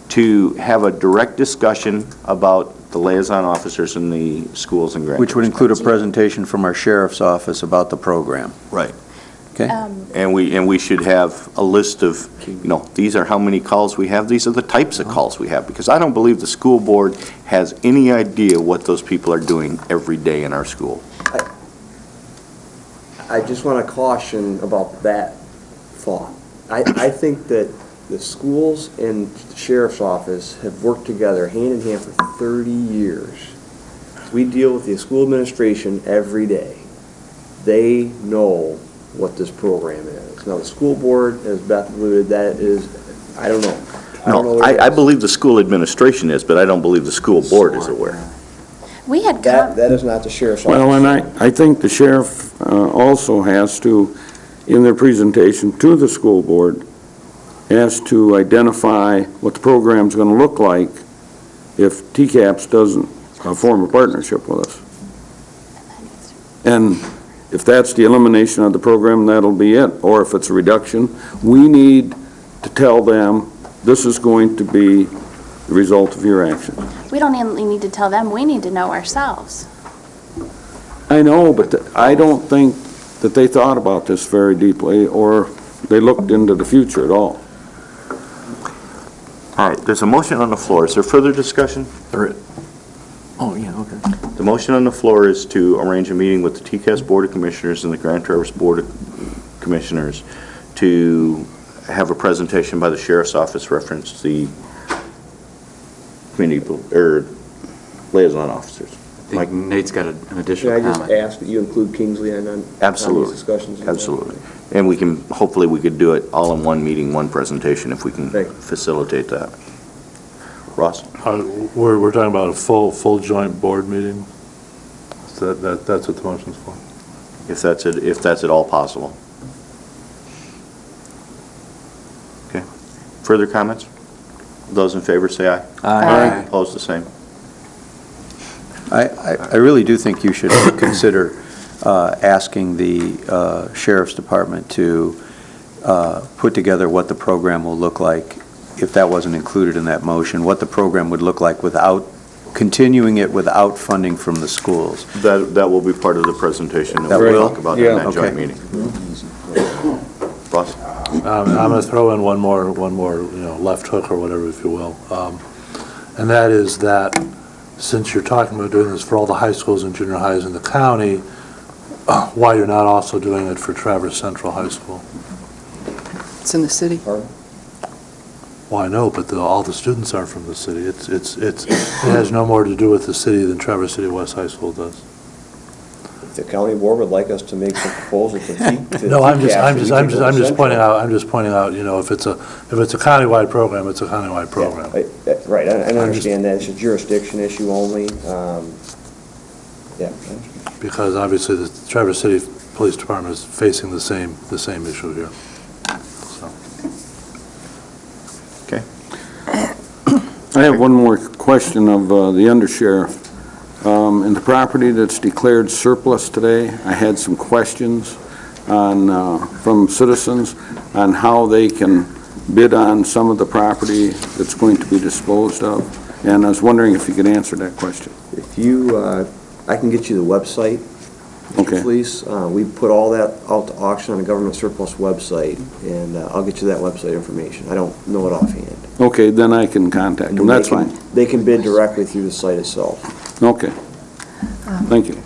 to have a direct discussion about the liaison officers in the schools in Grand Which would Rapids. include a presentation from our sheriff's office about the program. Right. Okay. And we should have a list of, these are how many calls we have, these are the types of calls we have, because I don't believe the school board has any idea what those people are doing every day in our school. I just want to caution about that thought. I think that the schools and the sheriff's office have worked together hand in hand for 30 years. We deal with the school administration every day. They know what this program is. Now, the school board, as Beth alluded, that is, I don't know. No, I believe the school administration is, but I don't believe the school board is aware. We had That is not the sheriff's office. Well, and I think the sheriff also has to, in their presentation to the school board, has to identify what the program's going to look like if TCAPS doesn't form a partnership with us. And if that's the elimination of the program, that'll be it. Or if it's a reduction, we need to tell them this is going to be the result of your action. We don't only need to tell them, we need to know ourselves. I know, but I don't think that they thought about this very deeply, or they looked into the future at all. All right, there's a motion on the floor. Is there further discussion? Oh, yeah, okay. The motion on the floor is to arrange a meeting with the TCAS Board of Commissioners and the Grand Traverse Board of Commissioners to have a presentation by the Sheriff's Office reference the community, or liaison officers. I think Nate's got an additional Should I just comment. ask that you include Kingsley on these Absolutely. discussions? Absolutely. And we can, hopefully we could do it all in one meeting, one presentation, if we can facilitate that. Ross? We're talking about a full joint board meeting? That's what the motion's for? If that's at all possible. Okay. Further comments? Those in favor say aye. Aye. Opposed, the same. I really do think you should consider asking the Sheriff's Department to put together what the program will look like, if that wasn't included in that motion, what the program would look like without, continuing it without funding from the schools. That will be part of the presentation that That we'll will? talk about in that joint Okay. meeting. Ross? I'm going to throw in one more, left hook or whatever, if you will. And that is that, since you're talking about doing this for all the high schools and junior highs in the county, why you're not also doing it for Traverse Central High School? It's in the city. Well, I know, but all the students aren't from the city. It has no more to do with the city than Traverse City West High School does. If the county board would like us to make some proposal to No, I'm just pointing out. out, if it's a countywide program, it's a countywide program. Right, I understand that. It's a jurisdiction issue only. Yeah. Because obviously the Traverse City Police Department is facing the same issue here. So. Okay. I have one more question of the undersheriff. In the property that's declared surplus today, I had some questions from citizens on how they can bid on some of the property that's going to be disposed of, and I was wondering if you could answer that question. If you, I can get you the website, Okay. please. We put all that out to auction on the government surplus website, and I'll get you that website information. I don't know it offhand. Okay, then I can contact them, that's fine. They can bid directly through the site itself. Okay. Thank you.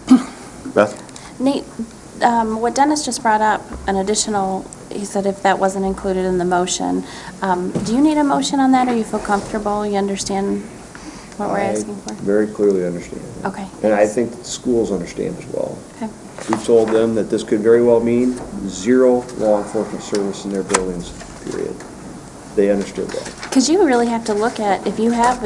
Beth? Nate, what Dennis just brought up, an additional, he said if that wasn't included in the motion, do you need a motion on that, or you feel comfortable, you understand what we're asking for? I very clearly understand. Okay. And I think the schools understand as well. Okay. We've told them that this could very well mean zero law enforcement service in their buildings, period. They understood that. Because you really have to look at, if you have,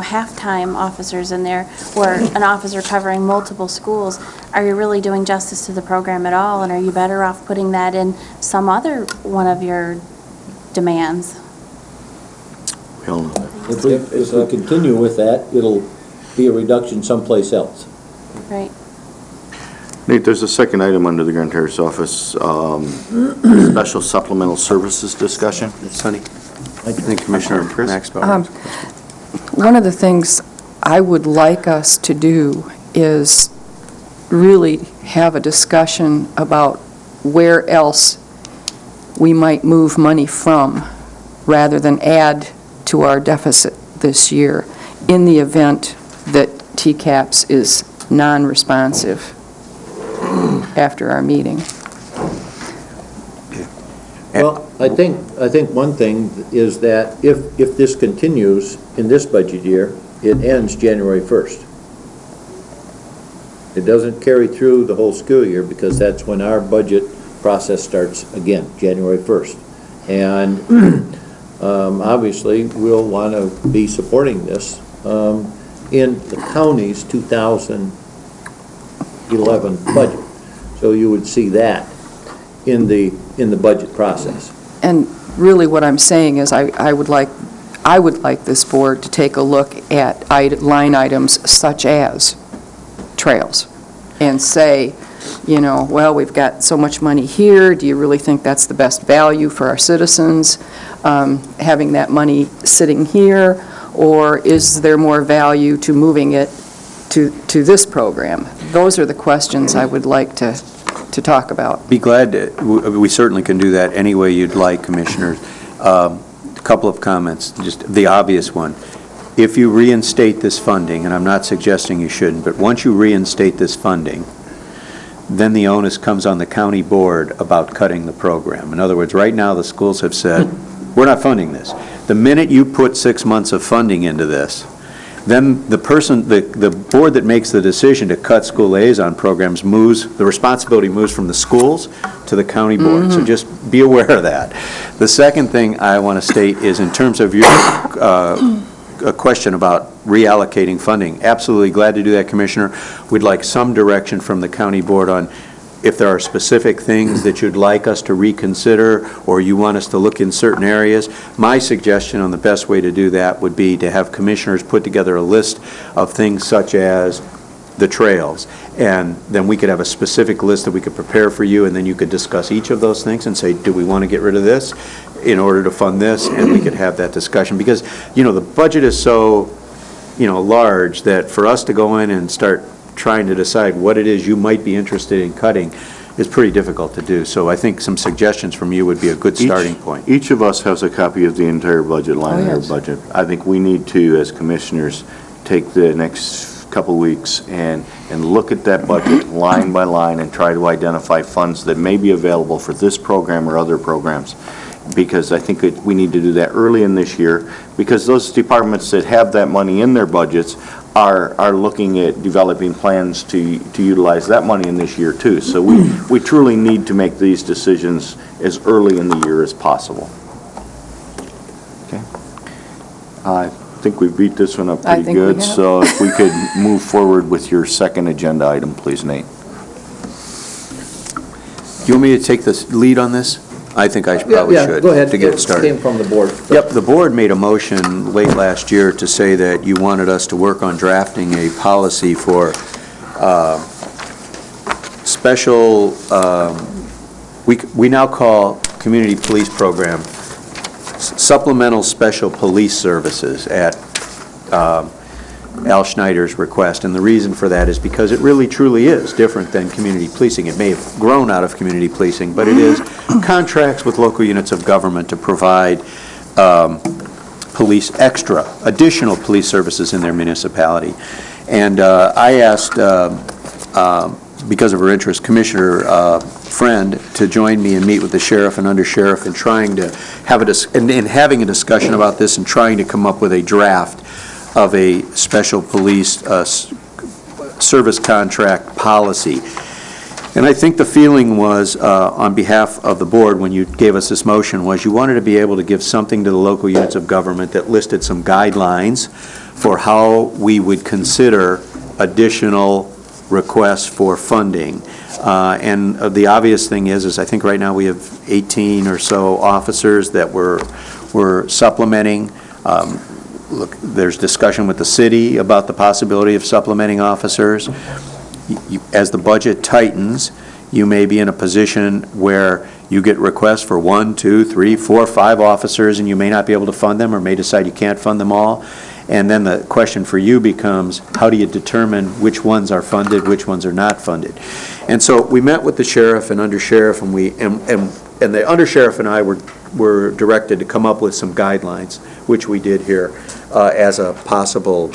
half-time officers in there, or an officer covering multiple schools, are you really doing justice to the program at all? And are you better off putting that in some other one of your demands? If we continue with that, it'll be a reduction someplace else. Right. Nate, there's a second item under the Grand Terrace Office, special supplemental services discussion. Sonny? I think Commissioner Maxwell. One of the things I would like us to do is really have a discussion about where else we might move money from rather than add to our deficit this year in the event that TCAPS is non-responsive after our meeting. Well, I think one thing is that if this continues in this budget year, it ends January 1st. It doesn't carry through the whole school year because that's when our budget process starts again, January 1st. And obviously, we'll want to be supporting this in the county's 2011 budget. So you would see that in the budget process. And really what I'm saying is I would like this board to take a look at line items such as trails and say, you know, well, we've got so much money here. Do you really think that's the best value for our citizens, having that money sitting here? Or is there more value to moving it to this program? Those are the questions I would like to talk about. Be glad to, we certainly can do that any way you'd like, Commissioners. A couple of comments, just the obvious one. If you reinstate this funding, and I'm not suggesting you shouldn't, but once you reinstate this funding, then the onus comes on the county board about cutting the program. In other words, right now the schools have said, we're not funding this. The minute you put 6 months of funding into this, then the board that makes the decision to cut school liaison programs the responsibility moves from the schools to the county board. So just be aware of that. The second thing I want to state is in terms of your a question about reallocating funding. Absolutely glad to do that, Commissioner. We'd like some direction from the county board on if there are specific things that you'd like us to reconsider or you want us to look in certain areas. My suggestion on the best way to do that would be to have commissioners put together a list of things such as the trails, and then we could have a specific list that we could prepare for you, and then you could discuss each of those things and say, do we want to get rid of this in order to fund this? And we could have that discussion because, you know, the budget is so, you know, large that for us to go in and start trying to decide what it is you might be interested in cutting is pretty difficult to do. So I think some suggestions from you would be a good starting point. Each of us has a copy of the entire budget line in our budget. I think we need to, as commissioners, take the next couple weeks and look at that budget line by line and try to identify funds that may be available for this program or other programs. Because I think we need to do that early in this year, because those departments that have that money in their budgets are looking at developing plans to utilize that money in this year too. So we truly need to make these decisions as early in the year as possible. Okay. I think we beat this one up pretty good, so if we could move forward with your second agenda item, please, Nate. Do you want me to take the lead on this? I think I probably should. Go ahead. To get started. It came from the board. Yep, the board made a motion late last year to say that you wanted us to work on drafting a policy for special, we now call community police program supplemental special police services at Al Schneider's request, and the reason for that is because it really truly is different than community policing. It may have grown out of community policing, but it is contracts with local units of government to provide additional police services in their municipality. And I asked, because of her interest, Commissioner Friend to join me and meet with the sheriff and undersheriff in trying to have having a discussion about this and trying to come up with a draft of a special police service contract policy. And I think the feeling was, on behalf of the board, when you gave us this motion, was you wanted to be able to give something to the local units of government that listed some guidelines for how we would consider additional requests for funding. And the obvious thing is I think right now we have 18 or so officers that we're supplementing. Look, there's discussion with the city about the possibility of supplementing officers. As the budget tightens, you may be in a position where you get requests for 1, 2, 3, 4, 5 officers, and you may not be able to fund them or may decide you can't fund them all. And then the question for you becomes, how do you determine which ones are funded, which ones are not funded? And so we met with the sheriff and undersheriff, and and the undersheriff and I were directed to come up with some guidelines, which we did here, as a possible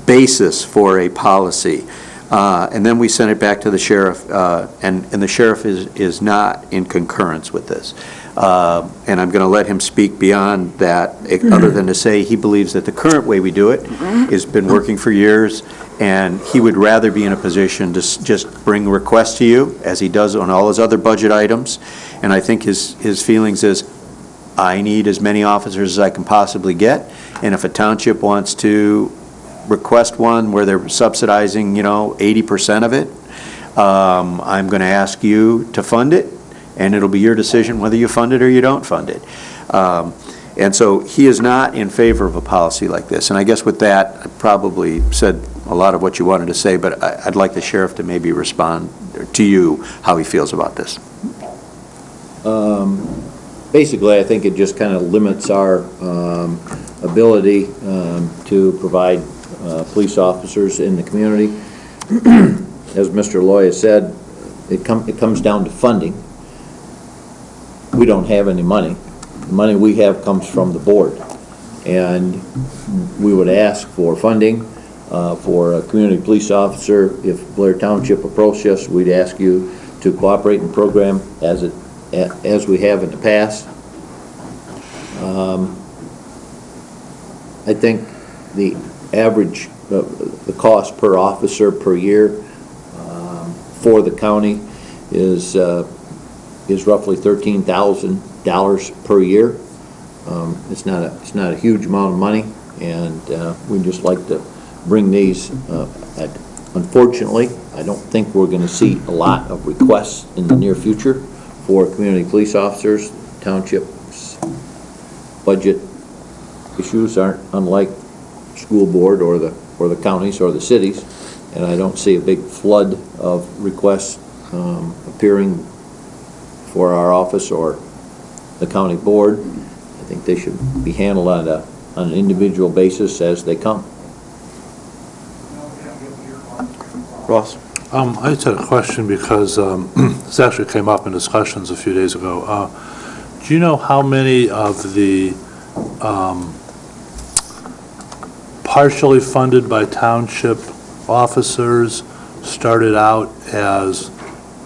basis for a policy. And then we sent it back to the sheriff, and the sheriff is not in concurrence with this. And I'm going to let him speak beyond that, other than to say he believes that the current way we do it has been working for years, and he would rather be in a position to just bring requests to you, as he does on all his other budget items. And I think his feelings is, I need as many officers as I can possibly get, and if a township wants to request one where they're subsidizing, 80% of it, I'm going to ask you to fund it, and it'll be your decision whether you fund it or you don't fund it. And so he is not in favor of a policy like this. And I guess with that, I probably said a lot of what you wanted to say, but I'd like the sheriff to maybe respond to you how he feels about this. Basically, I think it just kind of limits our ability to provide police officers in the community. As Mr. Loy has said, it comes down to funding. We don't have any money. The money we have comes from the board. And we would ask for funding for a community police officer. If Blair Township approached us, we'd ask you to cooperate in the program as we have in the past. I think the average, the cost per officer per year for the county is roughly $13,000 per year. It's not a huge amount of money, and we'd just like to bring these. Unfortunately, I don't think we're going to see a lot of requests in the near future for community police officers. Township's budget issues aren't unlike school board or the counties or the cities, and I don't see a big flood of requests appearing for our office or the county board. I think they should be handled on an individual basis as they come. Ross? I just had a question because this actually came up in discussions a few days ago. Do you know how many of the partially funded by township officers started out as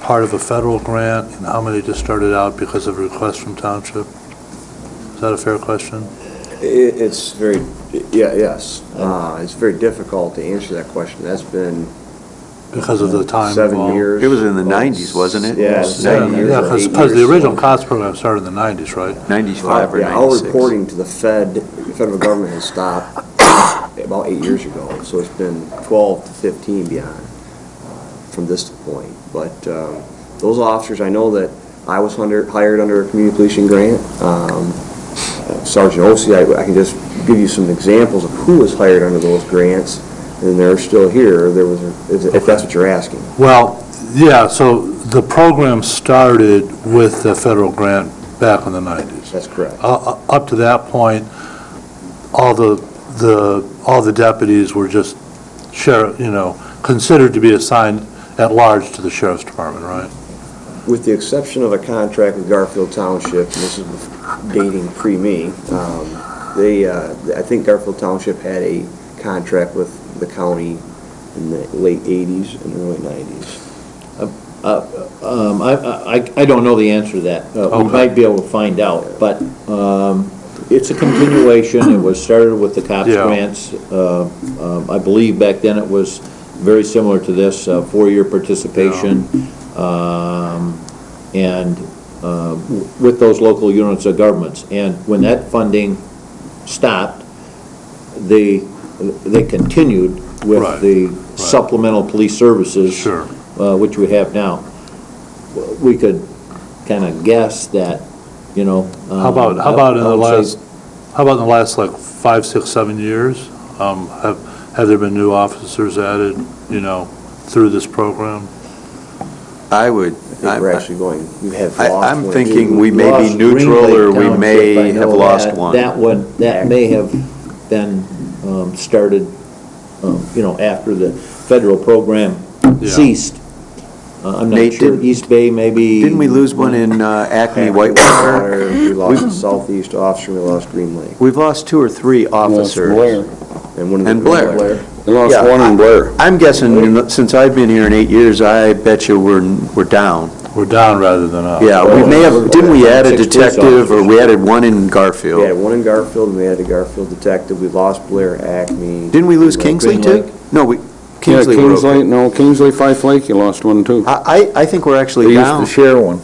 part of a federal grant, and how many just started out because of a request from township? Is that a fair question? It's very, yes. It's very difficult to answer that question. That's been because of the time 7 involved. years. It was in the 90s, wasn't it? Yeah, 7 years. Yeah, or 8 because the years. original COTS program started in the 90s, right? 95 or 96. Yeah, our reporting to the federal government has stopped about 8 years ago. So it's been 12 to 15 beyond from this point. But those officers, I know that I was hired under a community policing grant. Sergeant Ossie, I can just give you some examples of who was hired under those grants, and they're still here. If that's what you're asking. Well, yeah, so the program started with the federal grant back in the 90s. That's correct. Up to that point, all the deputies were just considered to be assigned at large to the sheriff's department, right? With the exception of a contract with Garfield Township, and this is dating pre-me, I think Garfield Township had a contract with the county in the late 80s and early 90s. I don't know the answer to that. We might be able to find out, but it's a continuation. It was started with the COPS grants. I believe back then it was very similar to this, 4-year participation, and with those local units of governments. And when that funding stopped, they continued with the supplemental police services, which we have now. We could kind of guess that, How about in the last like 5, 6, 7 years? Have there been new officers added, through this program? We're actually going. You have lost I'm one. thinking we may be neutral, or we may have lost one. That may have been started, after the federal program ceased. I'm Nate, not sure, didn't- East Bay maybe. Didn't we lose one in Acme, Whitewater? We lost a southeast officer, we lost Green Lake. We've lost 2 or 3 officers. Blair. And one of And the Blair. They lost Yeah, one in Blair. I'm guessing, since I've been here in 8 years, I bet you we're down. We're down rather than up. Yeah, we may have, didn't we add a 6 police detective, or we officers. added one in We had Garfield? one in Garfield, and we had a Garfield detective, we lost Blair, Acme. Didn't we lose Green Kingsley Lake. too? No, Yeah, Kingsley were okay. Kingsley, no, Kingsley, Fife Lake, you lost one too. I think we're actually down. share one.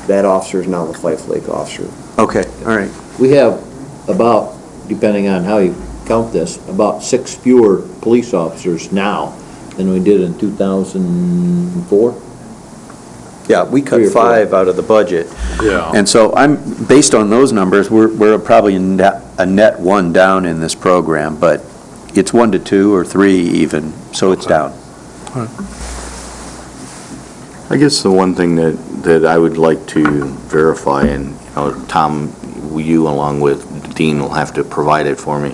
That officer is now the Fife Lake officer. Okay, all right. We have about, depending on how you count this, about 6 fewer police officers now than we did in 2004. Yeah, we 3 cut or 4. 5 out of the budget. Yeah. And so based on those numbers, we're probably a net 1 down in this program, but it's 1 to 2 or 3 even, so it's down. I guess the one thing that I would like to verify, and Tom, you along with Dean will have to provide it for me.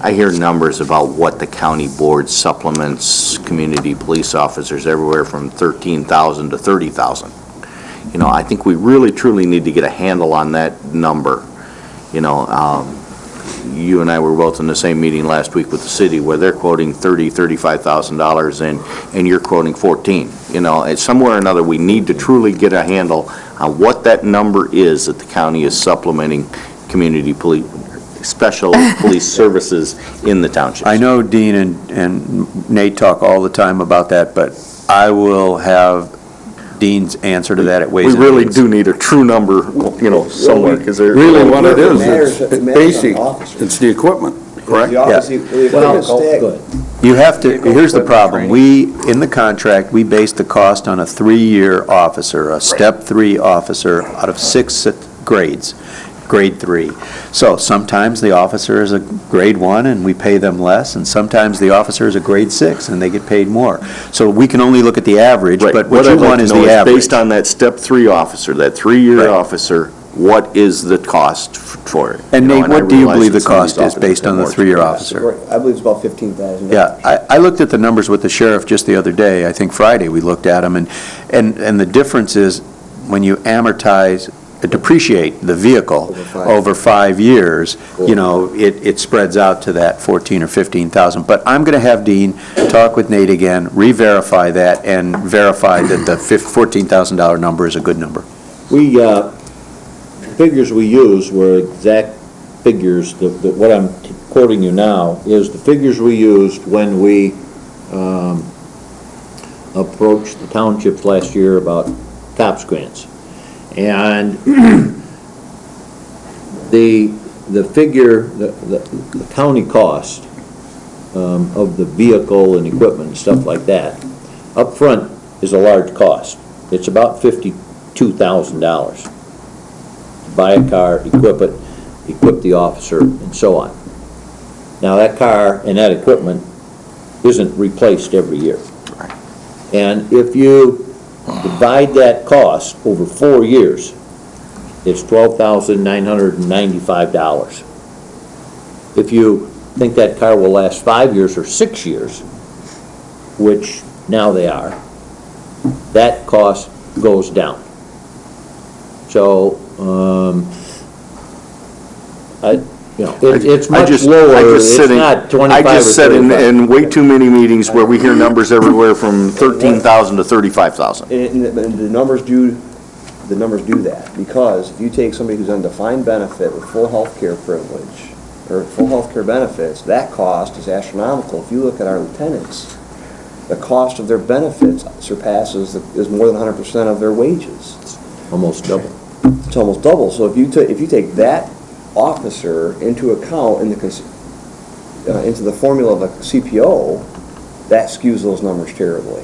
I hear numbers about what the county board supplements community police officers everywhere from 13,000 to 30,000. I think we really truly need to get a handle on that number. You and I were both in the same meeting last week with the city where they're quoting $35,000 and you're quoting 14. And somewhere or another, we need to truly get a handle on what that number is that the county is supplementing community police, special police services in the townships. I know Dean and Nate talk all the time about that, but I will have Dean's answer to that at Ways We and really Means. do need a true number, somewhere, because they're... Really what it is, Matters- it's it matters on basic, the officer. it's the equipment, correct? The office- the equipment's stacked. Good. You have to, here's the problem. In the contract, we base the cost on a 3-year officer, a step 3 officer out of 6 grades, grade 3. So sometimes the officer is a grade 1 and we pay them less, and sometimes the officer is a grade 6 and they get paid more. So we can only look at the average, Right. but what you I'd like want to is know the average. Based on that step 3 officer, that 3-year Right. officer, what is the cost for it? And Nate, I what do you realize believe that the some of these cost is officers based have on the more 3-year experience. officer? I believe it's about $15,000. Yeah, I looked at the numbers with the sheriff just the other day, I think Friday we looked at them, and the difference is when you depreciate the vehicle over 5 years, it spreads out to that 14 or 15,000. But I'm going to have Dean talk with Nate again, re-verify that, and verify that the $14,000 number is a good number. Figures we used were exact figures, what I'm quoting you now is the figures we used when we approached the townships last year about COPS grants. And the figure, the county cost of the vehicle and equipment and stuff like that, up front is a large cost. It's about $52,000 to buy a car, equip it, equip the officer, and so on. Now, that car and that equipment isn't replaced every year. And if you divide that cost over 4 years, it's $12,995. If you think that car will last 5 years or 6 years, which now they are, that cost goes down. So, it's much lower, it's not 25 or 35. I just said in way too many meetings where we hear numbers everywhere from 13,000 to 35,000. And the numbers do that, because if you take somebody who's on defined benefit with full health care privilege, or full health care benefits, that cost is astronomical. If you look at our lieutenants, the cost of their benefits is more than 100% of their wages. It's almost double. It's almost double. So if you take that officer into account into the formula of a CPO, that skews those numbers terribly.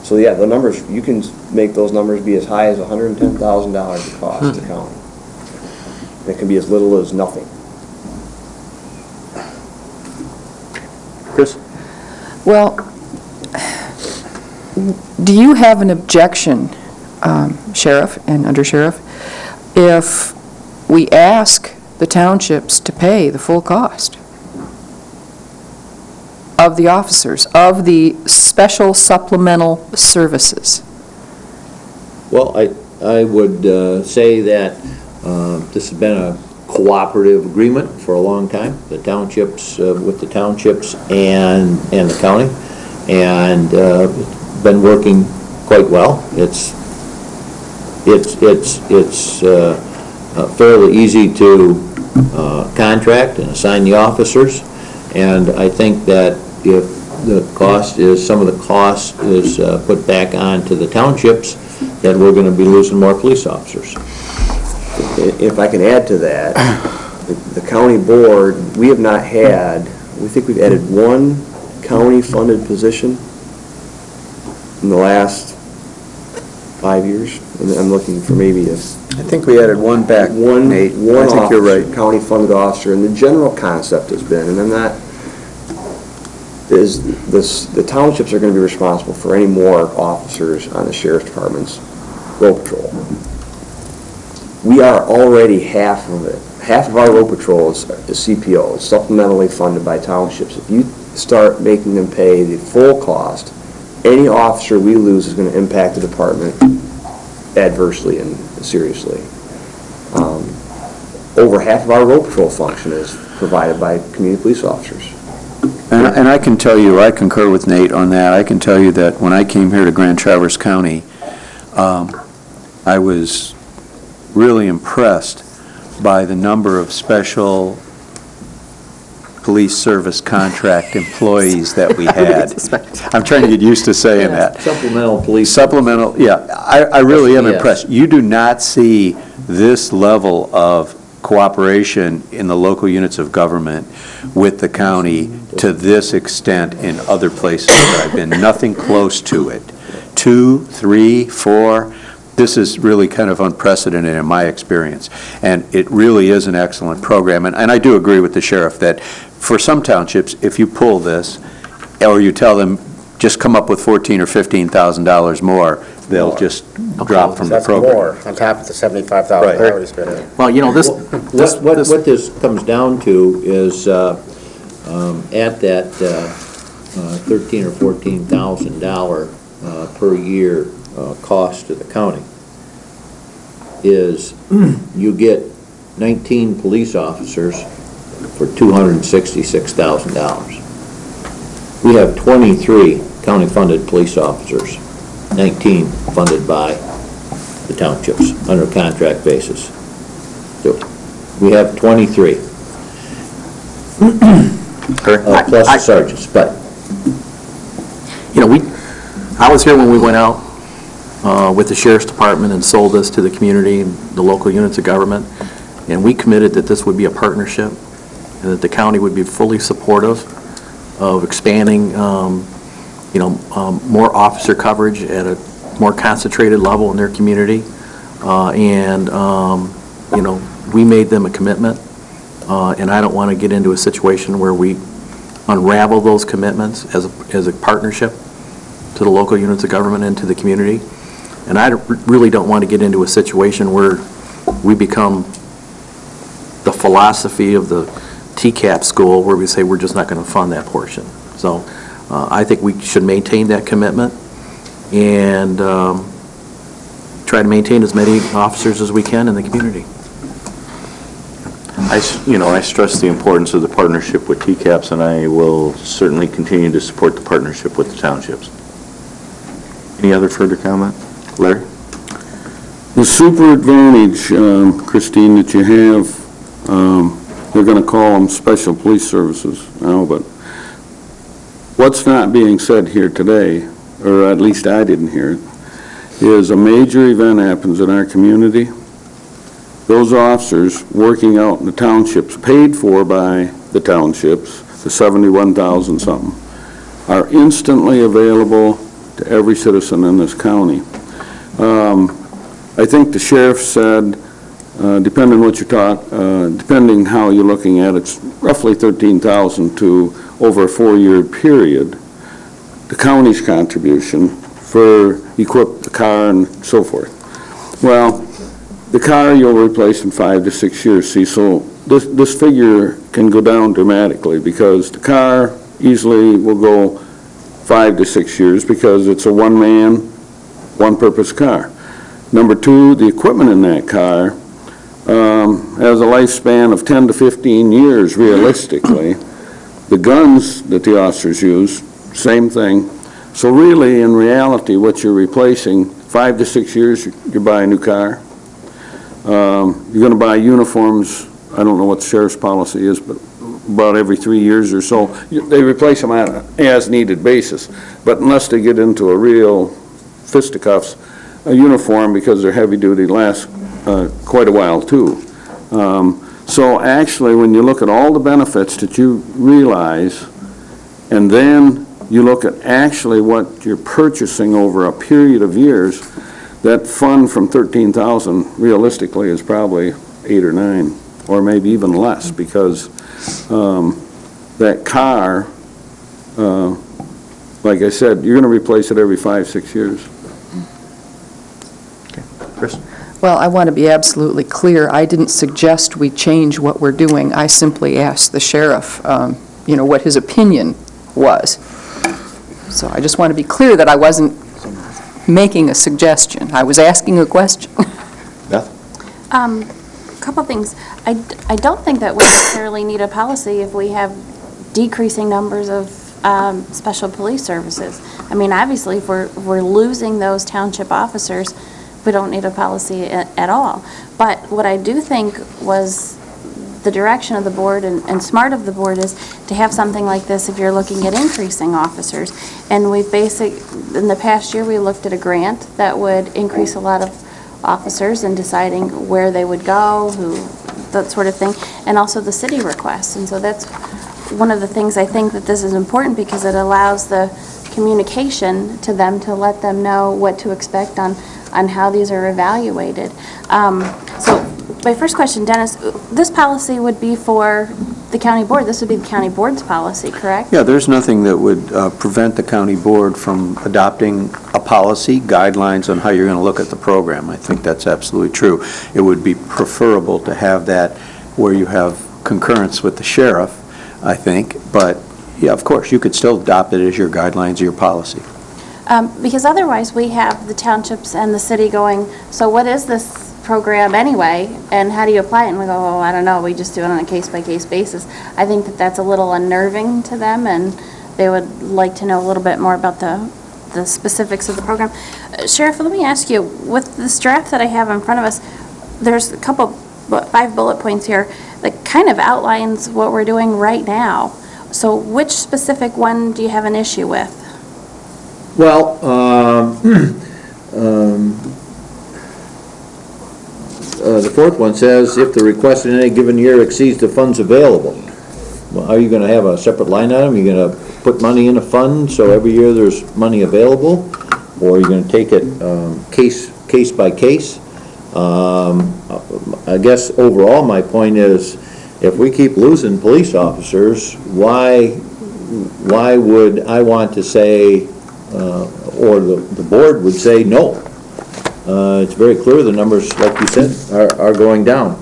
So yeah, the numbers, you can make those numbers be as high as $110,000 it costs the county. It can be as little as nothing. Chris? Well, do you have an objection, Sheriff and Undersheriff, if we ask the townships to pay the full cost of the officers, of the special supplemental services? Well, I would say that this has been a cooperative agreement for a long time, the townships, with the townships and the county, and it's been working quite well. It's fairly easy to contract and assign the officers, and I think that if the cost is, some of the cost is put back onto the townships, that we're going to be losing more police officers. If I can add to that, the county board, we have not had, we think we've added one county-funded position in the last 5 years. And I'm looking for maybe a... I think we added one back, Nate. I think you're right. County-funded officer, and the general concept has been, and I'm not, is this, the townships are going to be responsible for any more officers on the sheriff's department's road patrol. We are already half of it. Half of our road patrol is CPO, supplementally funded by townships. If you start making them pay the full cost, any officer we lose is going to impact the department adversely and seriously. Over half of our road patrol function is provided by community police officers. And I can tell you, I concur with Nate on that. I can tell you that when I came here to Grand Traverse County, I was really impressed by the number of special police service contract employees that we had. I'm trying to get used to saying that. Supplemental police. Supplemental, yeah. I really am impressed. You do not see this level of cooperation in the local units of government with the county to this extent in other places that I've been. Nothing close to it. 2, 3, 4. This is really kind of unprecedented in my experience. And it really is an excellent program. And I do agree with the sheriff that for some townships, if you pull this, or you tell them, just come up with $14,000 or $15,000 more, they'll just drop from the program. That's more on top of the $75,000 we already spent in. Well, you know, What this comes down to is at that $13,000 or $14,000 per year cost to the county is you get 19 police officers for $266,000. We have 23 county-funded police officers, 19 funded by the townships under a contract basis. So we have 23. Plus the sergeants, but you know, I was here when we went out with the sheriff's department and sold this to the community, the local units of government, and we committed that this would be a partnership and that the county would be fully supportive of expanding, more officer coverage at a more concentrated level in their community. We made them a commitment, and I don't want to get into a situation where we unravel those commitments as a partnership to the local units of government and to the community. And I really don't want to get into a situation where we become the philosophy of the TCAP school where we say we're just not going to fund that portion. So I think we should maintain that commitment and try to maintain as many officers as we can in the community. I stress the importance of the partnership with TCAPS, and I will certainly continue to support the partnership with the townships. Any other further comment? Larry? The super advantage, Christine, that you have, they're going to call them special police services now, but what's not being said here today, or at least I didn't hear it, is a major event happens in our community. Those officers working out in the townships, paid for by the townships, the 71,000 something, are instantly available to every citizen in this county. I think the sheriff said, depending what you depending how you're looking at it, it's roughly 13,000 to over a 4-year period. The county's contribution for equip the car and so forth. Well, the car you'll replace in 5 to 6 years. See, so this figure can go down dramatically because the car easily will go 5 to 6 years because it's a one-man, one-purpose car. Number two, the equipment in that car has a lifespan of 10 to 15 years realistically. The guns that the officers use, same thing. So really, in reality, what you're replacing, 5 to 6 years, you buy a new car. You're going to buy uniforms, I don't know what the sheriff's policy is, but about every 3 years or so. They replace them on an as-needed basis. But unless they get into a real fisticuffs, a uniform, because they're heavy-duty, lasts quite a while, too. So actually, when you look at all the benefits that you realize, and then you look at actually what you're purchasing over a period of years, that fund from 13,000 realistically is probably 8 or 9, or maybe even less, because that car, like I said, you're going to replace it every 5, 6 years. Chris? Well, I want to be absolutely clear. I didn't suggest we change what we're doing. I simply asked the sheriff, what his opinion was. So I just want to be clear that I wasn't making a suggestion. I was asking a question. Beth? Couple things. I don't think that we necessarily need a policy if we have decreasing numbers of special police services. I mean, obviously, if we're losing those township officers, we don't need a policy at all. But what I do think was the direction of the board and smart of the board is to have something like this if you're looking at increasing officers. And in the past year, we looked at a grant that would increase a lot of officers in deciding where they would go, that sort of thing, and also the city requests. And so that's one of the things I think that this is important because it allows the communication to them to let them know what to expect on how these are evaluated. So my first question, Dennis, this policy would be for the county board. This would be the county board's policy, correct? Yeah, there's nothing that would prevent the county board from adopting a policy, guidelines on how you're going to look at the program. I think that's absolutely true. It would be preferable to have that where you have concurrence with the sheriff, I think. But, yeah, of course, you could still adopt it as your guidelines or your policy. Because otherwise, we have the townships and the city going, so what is this program anyway, and how do you apply it? And we go, oh, I don't know, we just do it on a case-by-case basis. I think that that's a little unnerving to them, and they would like to know a little bit more about the specifics of the program. Sheriff, let me ask you, with this draft that I have in front of us, there's a couple, 5 bullet points here that kind of outlines what we're doing right now. So which specific one do you have an issue with? Well, the fourth one says, if the request in any given year exceeds the funds available. Well, are you going to have a separate line item? Are you going to put money in a fund so every year there's money available? Or are you going to take it case by case? I guess overall my point is, if we keep losing police officers, why would I want to say, or the board would say no? It's very clear the numbers, like you said, are going down.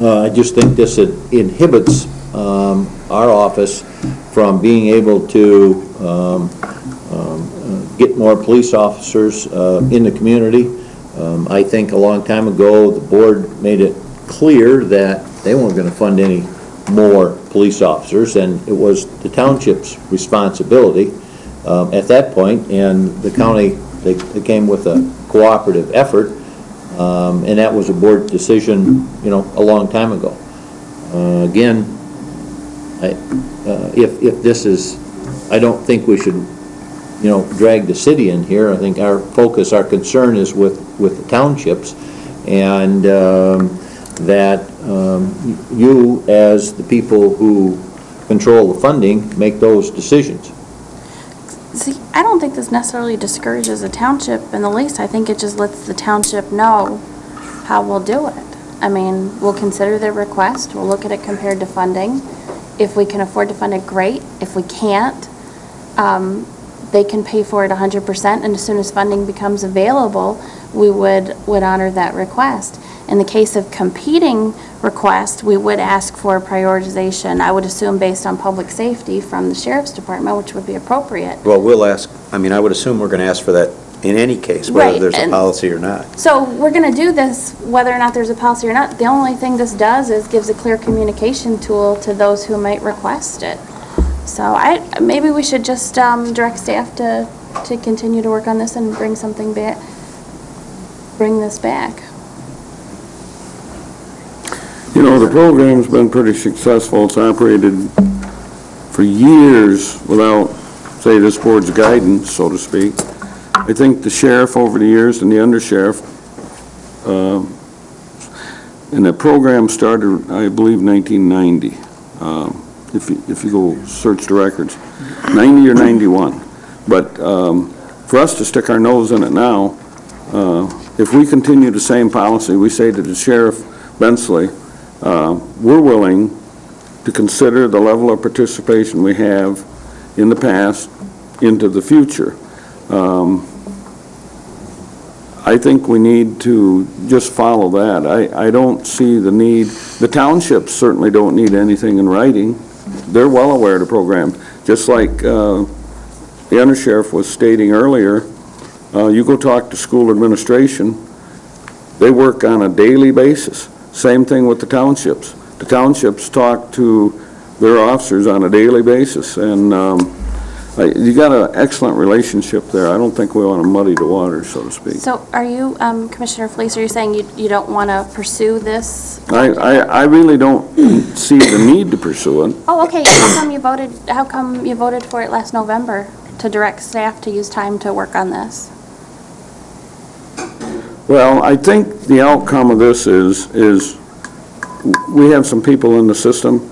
I just think this inhibits our office from being able to get more police officers in the community. I think a long time ago, the board made it clear that they weren't going to fund any more police officers, and it was the township's responsibility at that point, and the county, they came with a cooperative effort, and that was a board decision, a long time ago. Again, if this is, I don't think we should, drag the city in here. I think our focus, our concern is with the townships, and that you, as the people who control the funding, make those decisions. See, I don't think this necessarily discourages a township in the least. I think it just lets the township know how we'll do it. I mean, we'll consider their request, we'll look at it compared to funding. If we can afford to fund it, great. If we can't, they can pay for it 100%, and as soon as funding becomes available, we would honor that request. In the case of competing requests, we would ask for prioritization, I would assume based on public safety from the Sheriff's Department, which would be appropriate. Well, we'll ask, I mean, I would assume we're going to ask for that in any case, whether Right, there's a and- policy or not. So we're going to do this whether or not there's a policy or not. The only thing this does is gives a clear communication tool to those who might request it. So maybe we should just direct staff to continue to work on this and bring something back, bring this back. You know, the program's been pretty successful. It's operated for years without, say, this board's guidance, so to speak. I think the sheriff over the years and the undersheriff, and the program started, I believe, 1990. If you go search the records, 90 or 91. But for us to stick our nose in it now, if we continue the same policy, we say to the Sheriff Bensley, we're willing to consider the level of participation we have in the past into the future. I think we need to just follow that. I don't see the need. The townships certainly don't need anything in writing. They're well aware of the program. Just like the undersheriff was stating earlier, you go talk to school administration, they work on a daily basis. Same thing with the townships. The townships talk to their officers on a daily basis, and you got an excellent relationship there. I don't think we want to muddy the water, so to speak. So are you, Commissioner Fleece, are you saying you don't want to pursue this? I really don't see the need to pursue it. Oh, okay. How come you voted for it last November to direct staff to use time to work on this? Well, I think the outcome of this is we have some people in the system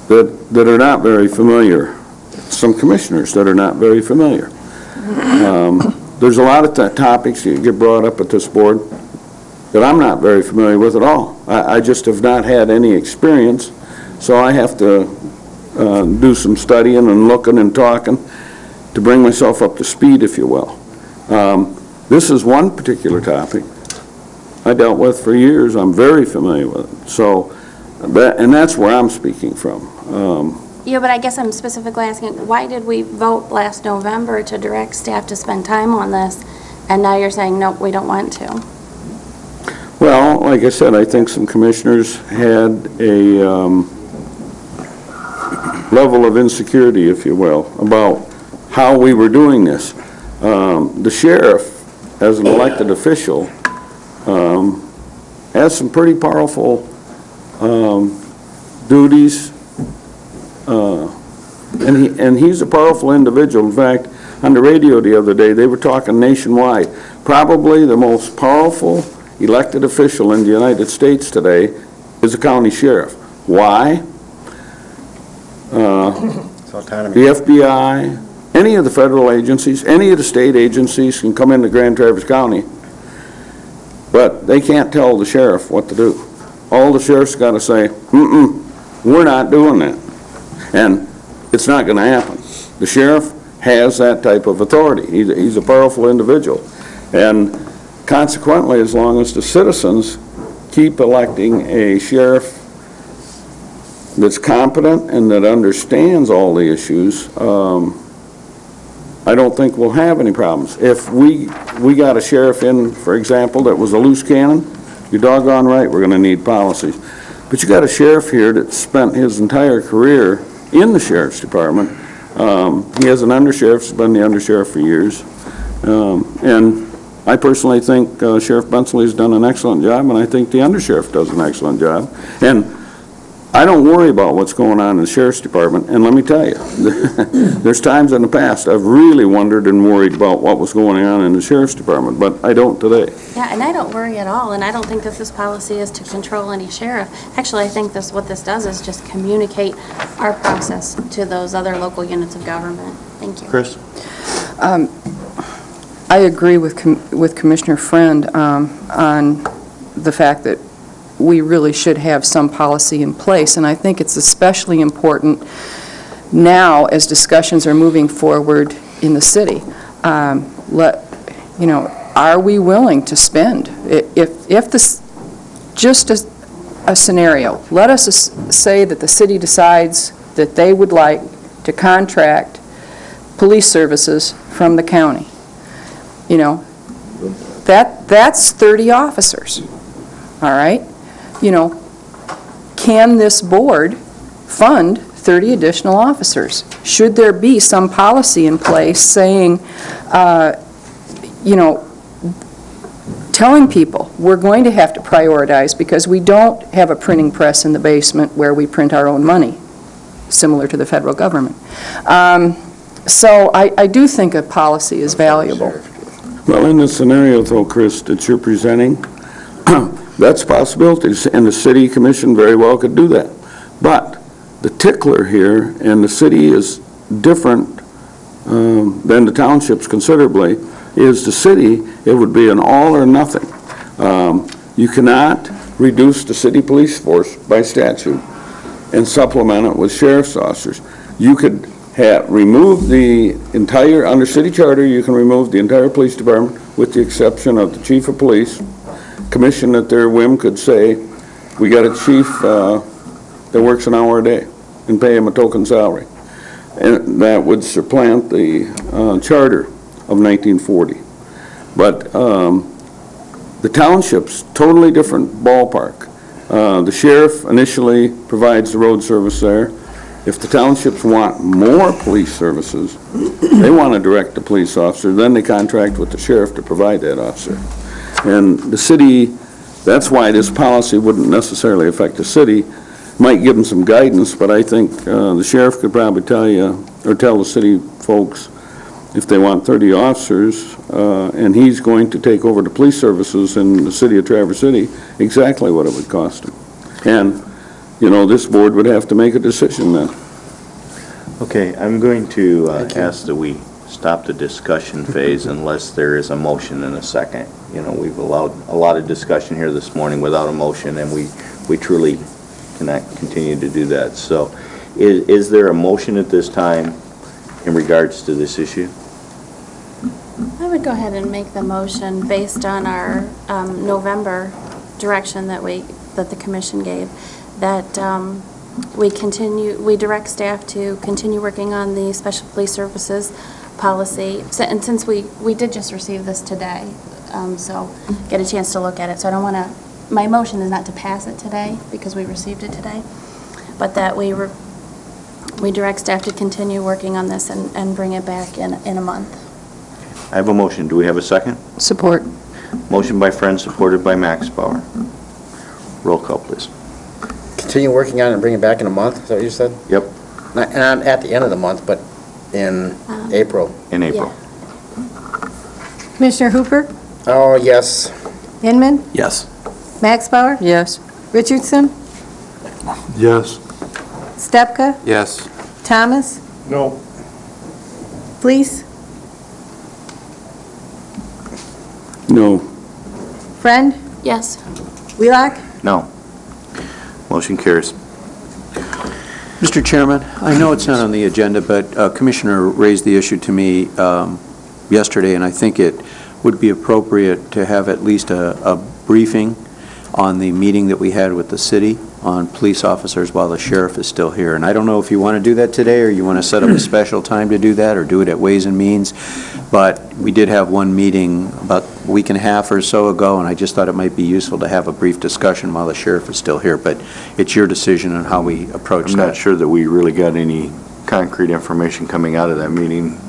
that are not very familiar, some commissioners that are not very familiar. There's a lot of topics that get brought up at this board that I'm not very familiar with at all. I just have not had any experience, so I have to do some studying and looking and talking to bring myself up to speed, if you will. This is one particular topic I dealt with for years. I'm very familiar with it. So, and that's where I'm speaking from. Yeah, but I guess I'm specifically asking, why did we vote last November to direct staff to spend time on this, and now you're saying, nope, we don't want to? Well, like I said, I think some commissioners had a level of insecurity, if you will, about how we were doing this. The sheriff, as an elected official, has some pretty powerful duties, and he's a powerful individual. In fact, on the radio the other day, they were talking nationwide. Probably the most powerful elected official in the United States today is a county sheriff. Why? The FBI, any of the federal agencies, any of the state agencies can come into Grand Traverse County, but they can't tell the sheriff what to do. All the sheriff's got to say, we're not doing that. And it's not going to happen. The sheriff has that type of authority. He's a powerful individual. And consequently, as long as the citizens keep electing a sheriff that's competent and that understands all the issues, I don't think we'll have any problems. If we got a sheriff in, for example, that was a loose cannon, you're doggone right we're going to need policies. But you got a sheriff here that spent his entire career in the sheriff's department. He has an undersheriff, he's been the undersheriff for years. And I personally think Sheriff Bensley's done an excellent job, and I think the undersheriff does an excellent job. And I don't worry about what's going on in the sheriff's department, and let me tell you, there's times in the past I've really wondered and worried about what was going on in the sheriff's department, but I don't today. Yeah, and I don't worry at all, and I don't think that this policy is to control any sheriff. Actually, I think what this does is just communicate our process to those other local units of government. Thank you. Chris? I agree with Commissioner Friend on the fact that we really should have some policy in place, and I think it's especially important now, as discussions are moving forward in the city, are we willing to spend? If this, just a scenario, let us say that the city decides that they would like to contract police services from the county. That's 30 officers, all right? Can this board fund 30 additional officers? Should there be some policy in place saying, telling people, we're going to have to prioritize because we don't have a printing press in the basement where we print our own money, similar to the federal government. So I do think a policy is valuable. Well, in the scenario, though, Chris, that you're presenting, that's possibilities, and the city commission very well could do that. But the tickler here, and the city is different than the townships considerably, is the city, it would be an all or nothing. You cannot reduce the city police force by statute and supplement it with sheriff's officers. You could remove the entire, under city charter, you can remove the entire police department with the exception of the chief of police. Commission at their whim could say, we got a chief that works an hour a day and pay him a token salary. And that would supplant the charter of 1940. But the township's totally different ballpark. The sheriff initially provides the road service there. If the townships want more police services, they want to direct the police officer, then they contract with the sheriff to provide that officer. And the city, that's why this policy wouldn't necessarily affect the city. Might give them some guidance, but I think the sheriff could probably tell you, or tell the city folks, if they want 30 officers, and he's going to take over the police services in the city of Traverse City, exactly what it would cost him. And, this board would have to make a decision then. Okay, I'm going to ask that we stop the discussion phase unless there is a motion in a second. We've allowed a lot of discussion here this morning without a motion, and we truly cannot continue to do that. So is there a motion at this time in regards to this issue? I would go ahead and make the motion based on our November direction that the commission gave, that we direct staff to continue working on the special police services policy. And since we did just receive this today, so get a chance to look at it. So I don't want to, my motion is not to pass it today because we received it today, but that we direct staff to continue working on this and bring it back in a month. I have a motion. Do we have a second? Support. Motion by Friend, supported by Max Bauer. Roll call, please. Continue working on it and bring it back in a month, is that what you said? Yep. Not at the end of the month, but in April. In April. Yeah. Commissioner Hooper? Oh, yes. Inman? Yes. Max Bauer? Yes. Richardson? Yes. Stepka? Yes. Thomas? No. Fleece? No. Friend? Yes. Wheelock? No. Motion carries. Mr. Chairman, I know it's not on the agenda, but Commissioner raised the issue to me yesterday, and I think it would be appropriate to have at least a briefing on the meeting that we had with the city on police officers while the sheriff is still here. And I don't know if you want to do that today, or you want to set up a special time to do that, or do it at Ways and Means. But we did have one meeting about a week and a half or so ago, and I just thought it might be useful to have a brief discussion while the sheriff is still here. But it's your decision on how we approach I'm that. not sure that we really got any concrete information coming out of that meeting.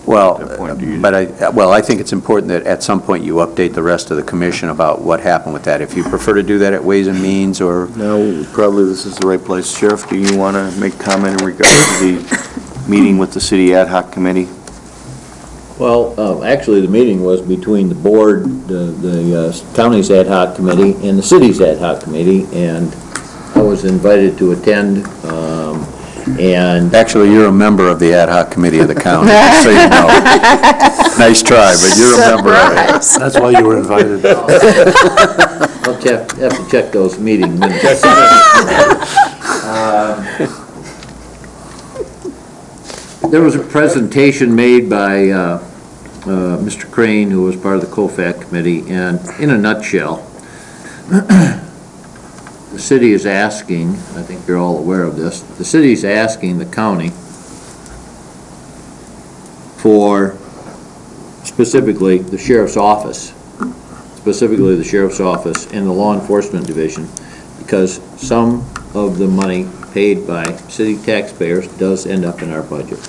Well, At that point, do you- but I think it's important that at some point you update the rest of the commission about what happened with that. If you prefer to do that at Ways and Means, or... No, probably this is the right place. Sheriff, do you want to make comment in regards to the meeting with the city ad hoc committee? Well, actually, the meeting was between the board, the county's ad hoc committee, and the city's ad hoc committee, and I was invited to attend, and... Actually, you're a member of the ad hoc committee of the county, just so you know. Nice try, but you're a member of it. That's why you were invited. I'll have to check those meeting minutes. There was a presentation made by Mr. Crane, who was part of the COFAC committee, and in a nutshell, the city is asking, I think you're all aware of this, the city is asking the county for specifically the sheriff's office, and the law enforcement division, because some of the money paid by city taxpayers does end up in our budget.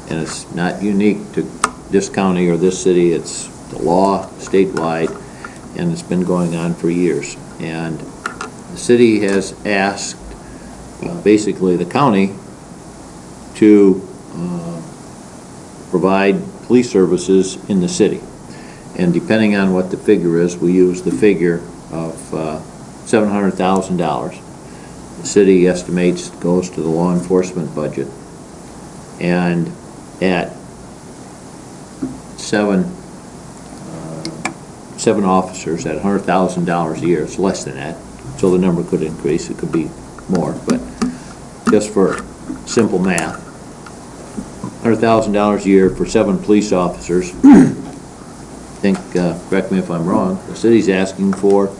And it's not unique to this county or this city, it's the law statewide, and it's been going on for years. And the city has asked, basically the county, to provide police services in the city. And depending on what the figure is, we use the figure of $700,000. The city estimates goes to the law enforcement budget. And at seven officers at $100,000 a year, it's less than that. So the number could increase, it could be more, but just for simple math, $100,000 a year for 7 police officers. I think, correct me if I'm wrong, the city's asking for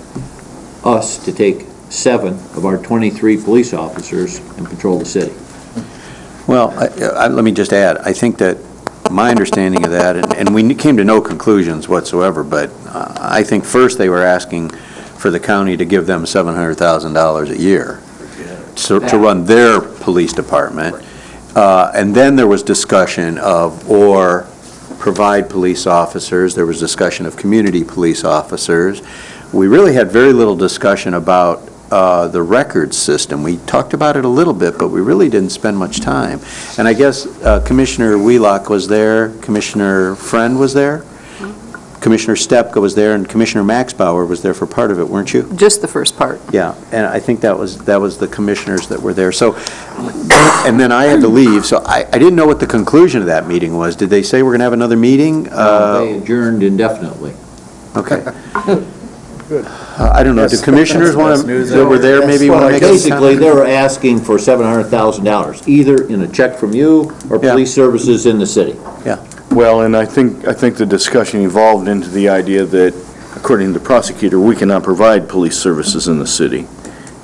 us to take 7 of our 23 police officers and patrol the city. Well, let me just add, I think that my understanding of that, and we came to no conclusions whatsoever, but I think first they were asking for the county to give them $700,000 a year to run their police department. And then there was discussion of, or provide police officers, there was discussion of community police officers. We really had very little discussion about the records system. We talked about it a little bit, but we really didn't spend much time. And I guess Commissioner Wheelock was there, Commissioner Friend was there, Commissioner Stepka was there, and Commissioner Maxbauer was there for part of it, weren't you? Just the first part. Yeah, and I think that was the commissioners that were there. So, and then I had to leave, so I didn't know what the conclusion of that meeting was. Did they say we're going to have another meeting? They adjourned indefinitely. Okay. I don't know, do commissioners want to, that were there, maybe want to make a Basically, comment? they were asking for $700,000, either in a check from you or police services in the city. Yeah. Well, and I think the discussion evolved into the idea that, according to the prosecutor, we cannot provide police services in the city.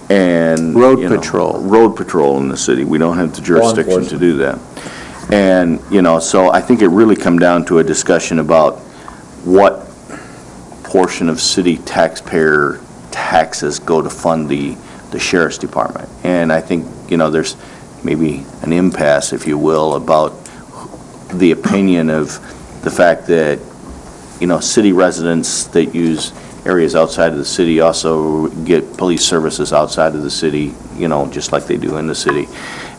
And Road patrol. Road patrol in the city. We don't have the jurisdiction to do that. And, so I think it really come down to a discussion about what portion of city taxpayer taxes go to fund the sheriff's department. And I think, there's maybe an impasse, if you will, about the opinion of the fact that, city residents that use areas outside of the city also get police services outside of the city, just like they do in the city.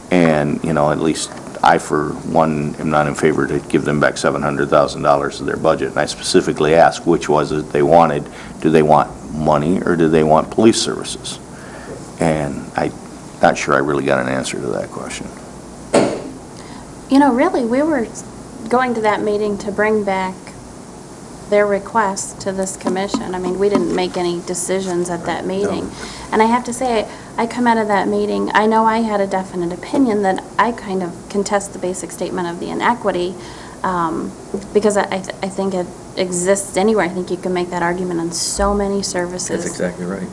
And, at least I, for one, am not in favor to give them back $700,000 of their budget. And I specifically asked which was it they wanted. Do they want money or do they want police services? And I'm not sure I really got an answer to that question. Really, we were going to that meeting to bring back their request to this commission. I mean, we didn't make any decisions at that meeting. No. And I have to say, I come out of that meeting, I know I had a definite opinion that I kind of contest the basic statement of the inequity, because I think it exists anywhere. I think you can make that argument on so many services. That's exactly right.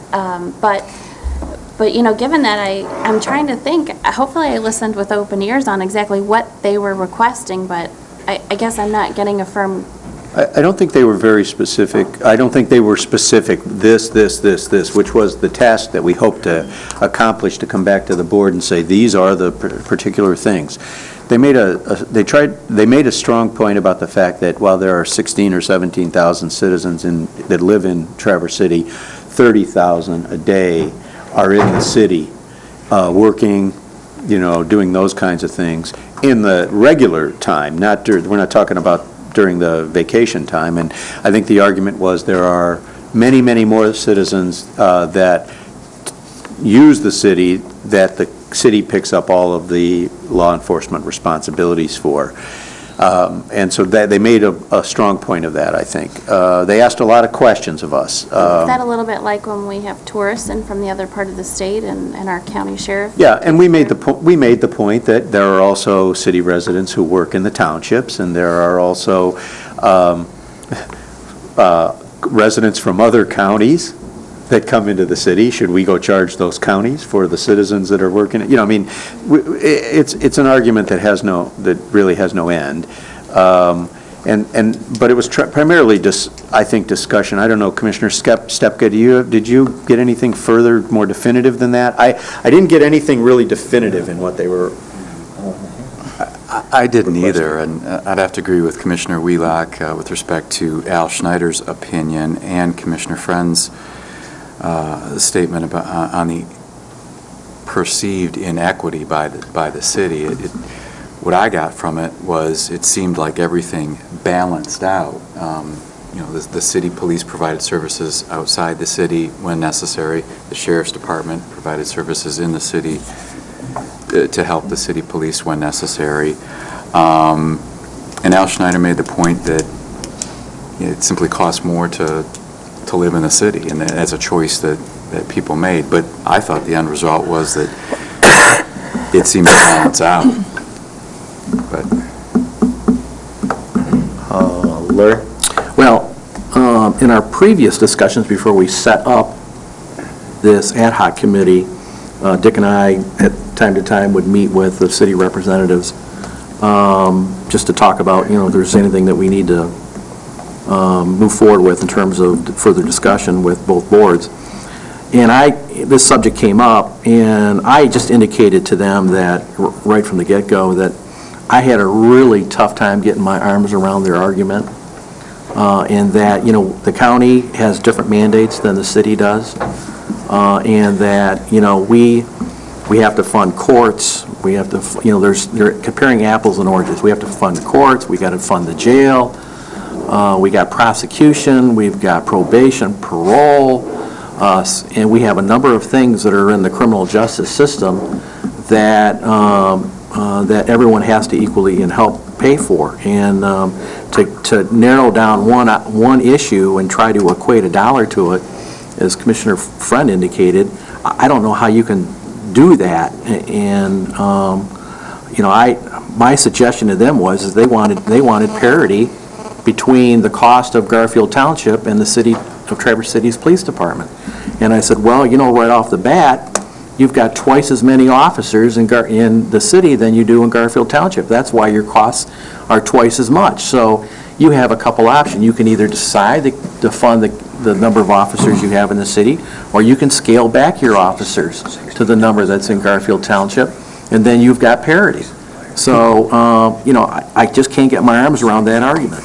But given that, I'm trying to think, hopefully I listened with open ears on exactly what they were requesting, but I guess I'm not getting a firm... I don't think they were very specific. I don't think they were specific, this, which was the task that we hoped to accomplish, to come back to the board and say, these are the particular things. They made they made a strong point about the fact that while there are 16 or 17,000 citizens that live in Traverse City, 30,000 a day are in the city, working, doing those kinds of things in the regular time, we're not talking about during the vacation time. And I think the argument was there are many, many more citizens that use the city that the city picks up all of the law enforcement responsibilities for. And so that, they made a strong point of that, I think. They asked a lot of questions of us. Is that a little bit like when we have tourists in from the other part of the state and our county sheriff? Yeah, and we made the point that there are also city residents who work in the townships, and there are also residents from other counties that come into the city. Should we go charge those counties for the citizens that are working? You know, I mean, it's an argument that really has no end. But it was primarily just, I think, discussion. I don't know, Commissioner Stepka, did you get anything further, more definitive than that? I didn't get anything really definitive in what they were. I didn't either, and I'd have to agree with Commissioner Wheelock with respect to Al Schneider's opinion and Commissioner Friend's statement about on the perceived inequity by the city. What I got from it was it seemed like everything balanced out. You know, the city police provided services outside the city when necessary. The sheriff's department provided services in the city to help the city police when necessary. And Al Schneider made the point that it simply costs more to live in the city, and as a choice that people made. But I thought the end result was that it seemed to balance out. But Larry? Well, in our previous discussions before we set up this ad hoc committee, Dick and I, at time to time, would meet with the city representatives just to talk about, you know, if there's anything that we need to move forward with in terms of further discussion with both boards. And this subject came up, and I just indicated to them that, right from the get-go, that I had a really tough time getting my arms around their argument, and that, you know, the county has different mandates than the city does, and that, you know, we have to fund courts, we have to, you know, they're comparing apples and oranges. We have to fund the courts, we got to fund the jail, we got prosecution, we've got probation, parole, and we have a number of things that are in the criminal justice system that that everyone has to equally and help pay for. And to narrow down one issue and try to equate $1 to it, as Commissioner Friend indicated, I don't know how you can do that. And you know, my suggestion to them was they wanted parity between the cost of Garfield Township and the city of Traverse City's police department. And I said, well, you know, right off the bat, you've got twice as many officers in the city than you do in Garfield Township. That's why your costs are twice as much. So you have a couple options. You can either decide to fund the number of officers you have in the city, or you can scale back your officers to the number that's in Garfield Township, and then you've got parity. So, you know, I just can't get my arms around that argument.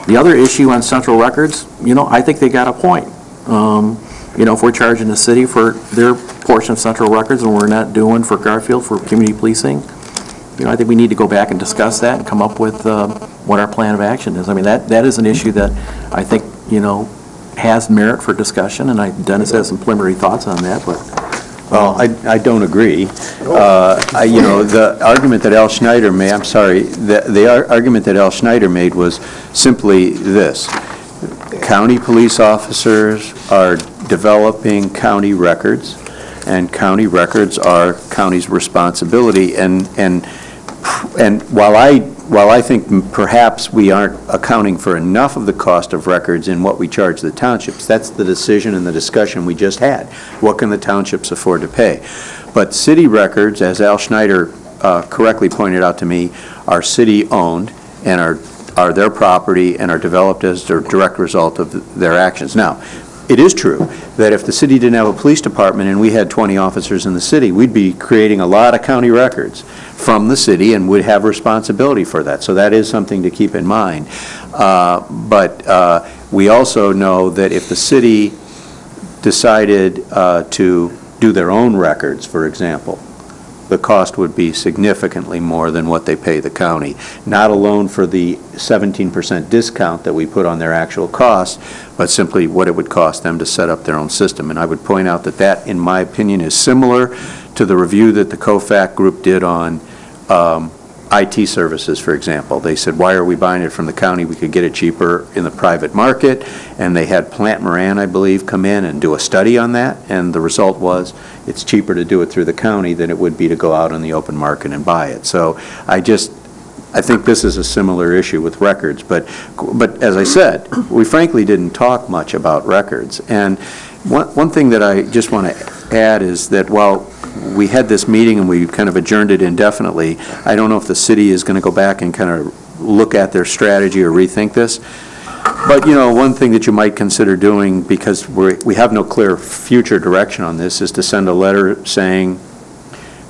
The other issue on Central Records, you know, I think they got a point. You know, if we're charging the city for their portion of Central Records and we're not doing for Garfield for community policing, you know, I think we need to go back and discuss that and come up with what our plan of action is. I mean, that is an issue that I think, you know, has merit for discussion, and Dennis has some preliminary thoughts on that, but... Well, I don't agree. You know, the argument that Al Schneider made, I'm sorry, the argument that Al Schneider made was simply this. County police officers are developing county records, and county records are county's responsibility. And while I think perhaps we aren't accounting for enough of the cost of records in what we charge the townships, that's the decision and the discussion we just had. What can the townships afford to pay? But city records, as Al Schneider correctly pointed out to me, are city-owned and are their property and are developed as a direct result of their actions. Now, it is true that if the city didn't have a police department and we had 20 officers in the city, we'd be creating a lot of county records from the city and would have responsibility for that. So that is something to keep in mind. But we also know that if the city decided to do their own records, for example, the cost would be significantly more than what they pay the county. Not alone for the 17% discount that we put on their actual cost, but simply what it would cost them to set up their own system. And I would point out that, in my opinion, is similar to the review that the COFAC group did on IT services, for example. They said, why are we buying it from the county? We could get it cheaper in the private market. And they had Plant Moran, I believe, come in and do a study on that. And the result was, it's cheaper to do it through the county than it would be to go out on the open market and buy it. So I think this is a similar issue with records. But as I said, we frankly didn't talk much about records. And one thing that I just want to add is that while we had this meeting and we kind of adjourned it indefinitely, I don't know if the city is going to go back and kind of look at their strategy or rethink this. But, one thing that you might consider doing, because we have no clear future direction on this, is to send a letter saying,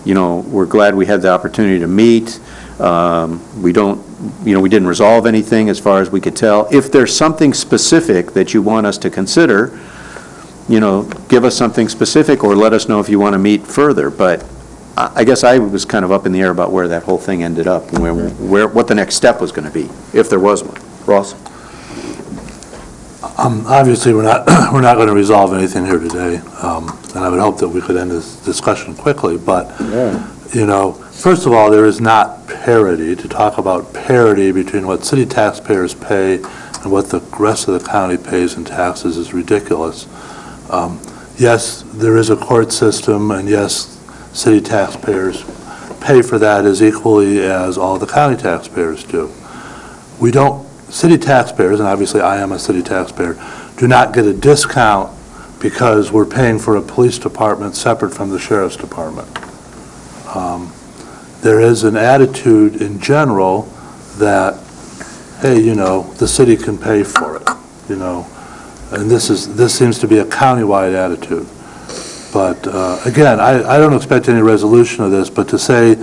we're glad we had the opportunity to meet. We didn't resolve anything as far as we could tell. If there's something specific that you want us to consider, give us something specific or let us know if you want to meet further. But I guess I was kind of up in the air about where that whole thing ended up and what the next step was going to be, if there was one. Ross? Obviously, we're not going to resolve anything here today, and I would hope that we could end this discussion quickly, but, first of all, there is not parity. To talk about parity between what city taxpayers pay and what the rest of the county pays in taxes is ridiculous. Yes, there is a court system, and yes, city taxpayers pay for that as equally as all the county taxpayers do. City taxpayers, and obviously I am a city taxpayer, do not get a discount because we're paying for a police department separate from the sheriff's department. There is an attitude in general that, hey, the city can pay for it, and this seems to be a countywide attitude. But again, I don't expect any resolution of this, but to say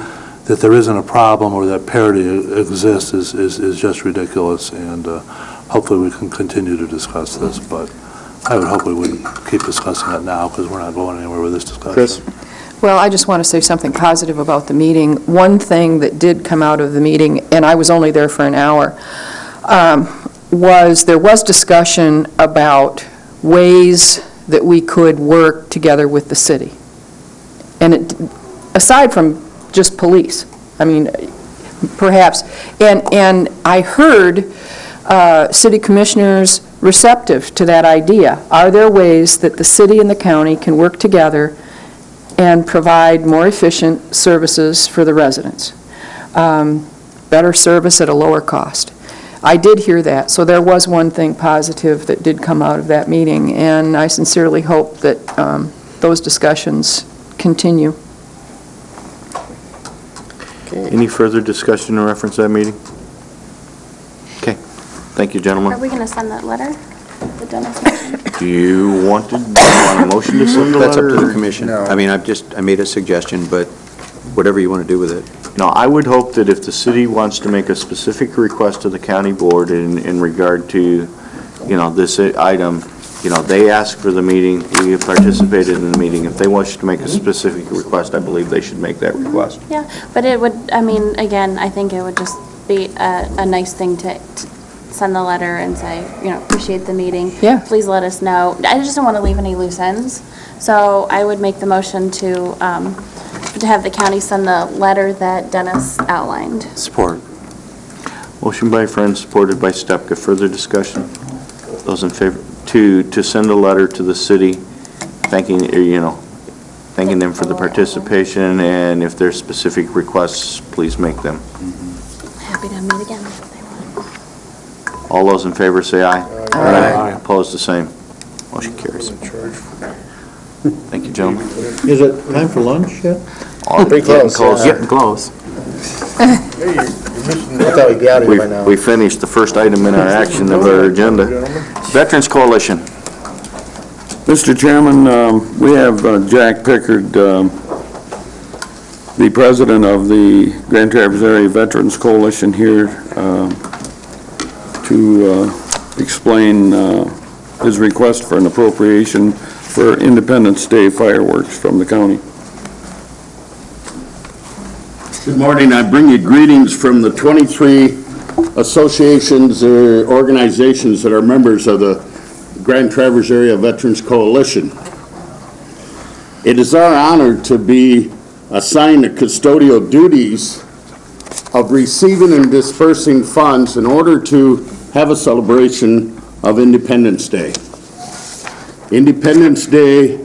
that there isn't a problem or that parity exists is just ridiculous, and hopefully we can continue to discuss this, but I would hope we wouldn't keep discussing it now because we're not going anywhere with this discussion. Chris? Well, I just want to say something positive about the meeting. One thing that did come out of the meeting, and I was only there for an hour, there was discussion about ways that we could work together with the city. And aside from just police, perhaps, and I heard city commissioners receptive to that idea. Are there ways that the city and the county can work together and provide more efficient services for the residents? Better service at a lower cost. I did hear that, so there was one thing positive that did come out of that meeting, and I sincerely hope that those discussions continue. Any further discussion in reference to that meeting? Okay. Thank you, gentlemen. Are we going to send that letter that Dennis mentioned? Do you want a motion to send the That's up letter? to the commission. I made a suggestion, but whatever you want to do with it. No, I would hope that if the city wants to make a specific request to the county board in regard to, this item, they ask for the meeting, we have participated in the meeting. If they wish to make a specific request, I believe they should make that request. Yeah, but it would, again, I think it would just be a nice thing to send the letter and say, appreciate the meeting. Yeah. Please let us know. I just don't want to leave any loose ends. So I would make the motion to have the county send the letter that Dennis outlined. Support. Motion by Friends, supported by Stepka. Further discussion? Those in favor, to send a letter to the city thanking them for the participation, and if there's specific requests, please make them. Happy to meet again if they want. All those in favor say aye. Aye. Opposed, the same. Motion carries. Thank you, gentlemen. Is it time for lunch yet? Pretty close. Getting close. I thought we'd be out of here by now. We finished the first item in our action of our agenda. Veterans Coalition. Mr. Chairman, we have Jack Pickard, the president of the Grand Traverse Area Veterans Coalition here to explain his request for an appropriation for Independence Day fireworks from the county. Good morning. I bring you greetings from the 23 associations or organizations that are members of the Grand Traverse Area Veterans Coalition. It is our honor to be assigned the custodial duties of receiving and dispersing funds in order to have a celebration of Independence Day. Independence Day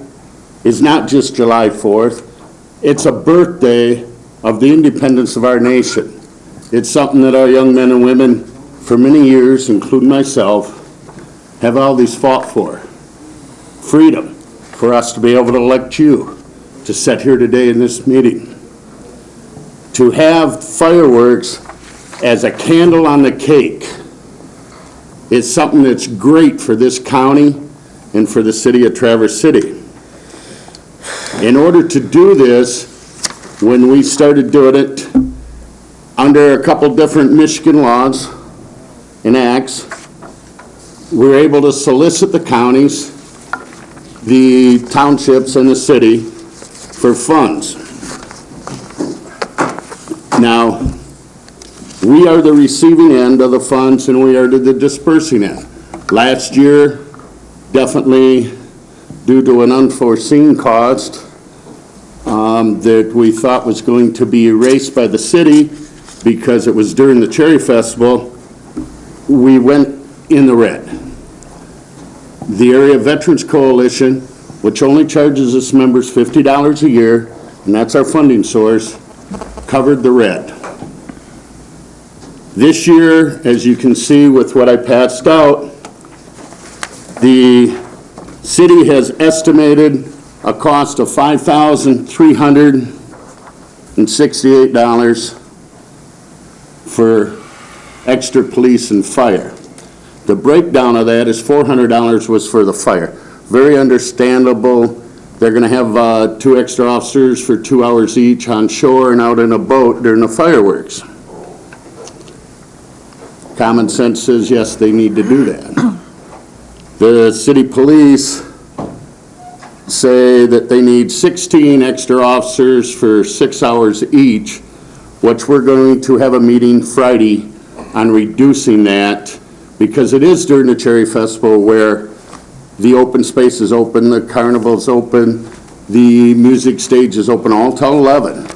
is not just July 4th, it's a birthday of the independence of our nation. It's something that our young men and women for many years, including myself, have always fought for. Freedom, for us to be able to elect you to sit here today in this meeting. To have fireworks as a candle on the cake is something that's great for this county and for the city of Traverse City. In order to do this, when we started doing it under a couple different Michigan laws and acts, we were able to solicit the counties, the townships, and the city for funds. Now, we are the receiving end of the funds and we are the dispersing end. Last year, definitely due to an unforeseen cost that we thought was going to be erased by the city because it was during the Cherry Festival, we went in the red. The Area Veterans Coalition, which only charges its members $50 a year, and that's our funding source, covered the red. This year, as you can see with what I passed out, the city has estimated a cost of $5,368 for extra police and fire. The breakdown of that is $400 was for the fire. Very understandable. They're going to have 2 extra officers for 2 hours each on shore and out in a boat during the fireworks. Common sense says, yes, they need to do that. The city police say that they need 16 extra officers for 6 hours each, which we're going to have a meeting Friday on reducing that, because it is during the Cherry Festival where the open space is open, the carnival's open, the music stage is open all till 11.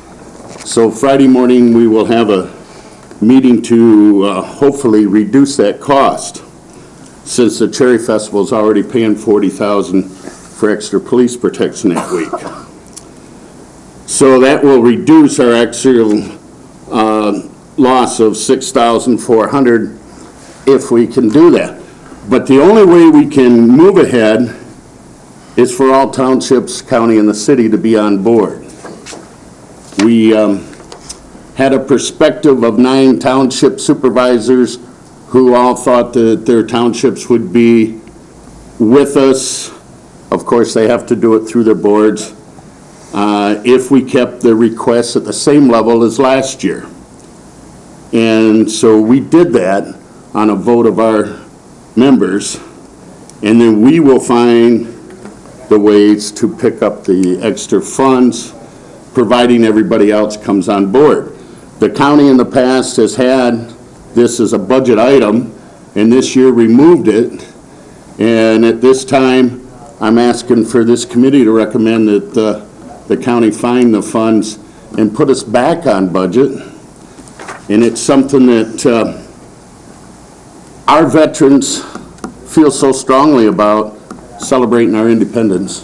So Friday morning, we will have a meeting to hopefully reduce that cost, since the Cherry Festival is already paying $40,000 for extra police protection that week. So that will reduce our actual loss of $6,400 if we can do that. But the only way we can move ahead is for all townships, county, and the city to be on board. We had a perspective of 9 township supervisors who all thought that their townships would be with us. Of course, they have to do it through their boards. If we kept the requests at the same level as last year. And so we did that on a vote of our members, and then we will find the ways to pick up the extra funds, providing everybody else comes on board. The county in the past has had this as a budget item, and this year removed it, and at this time, I'm asking for this committee to recommend that the county find the funds and put us back on budget. And it's something that our veterans feel so strongly about, celebrating our independence,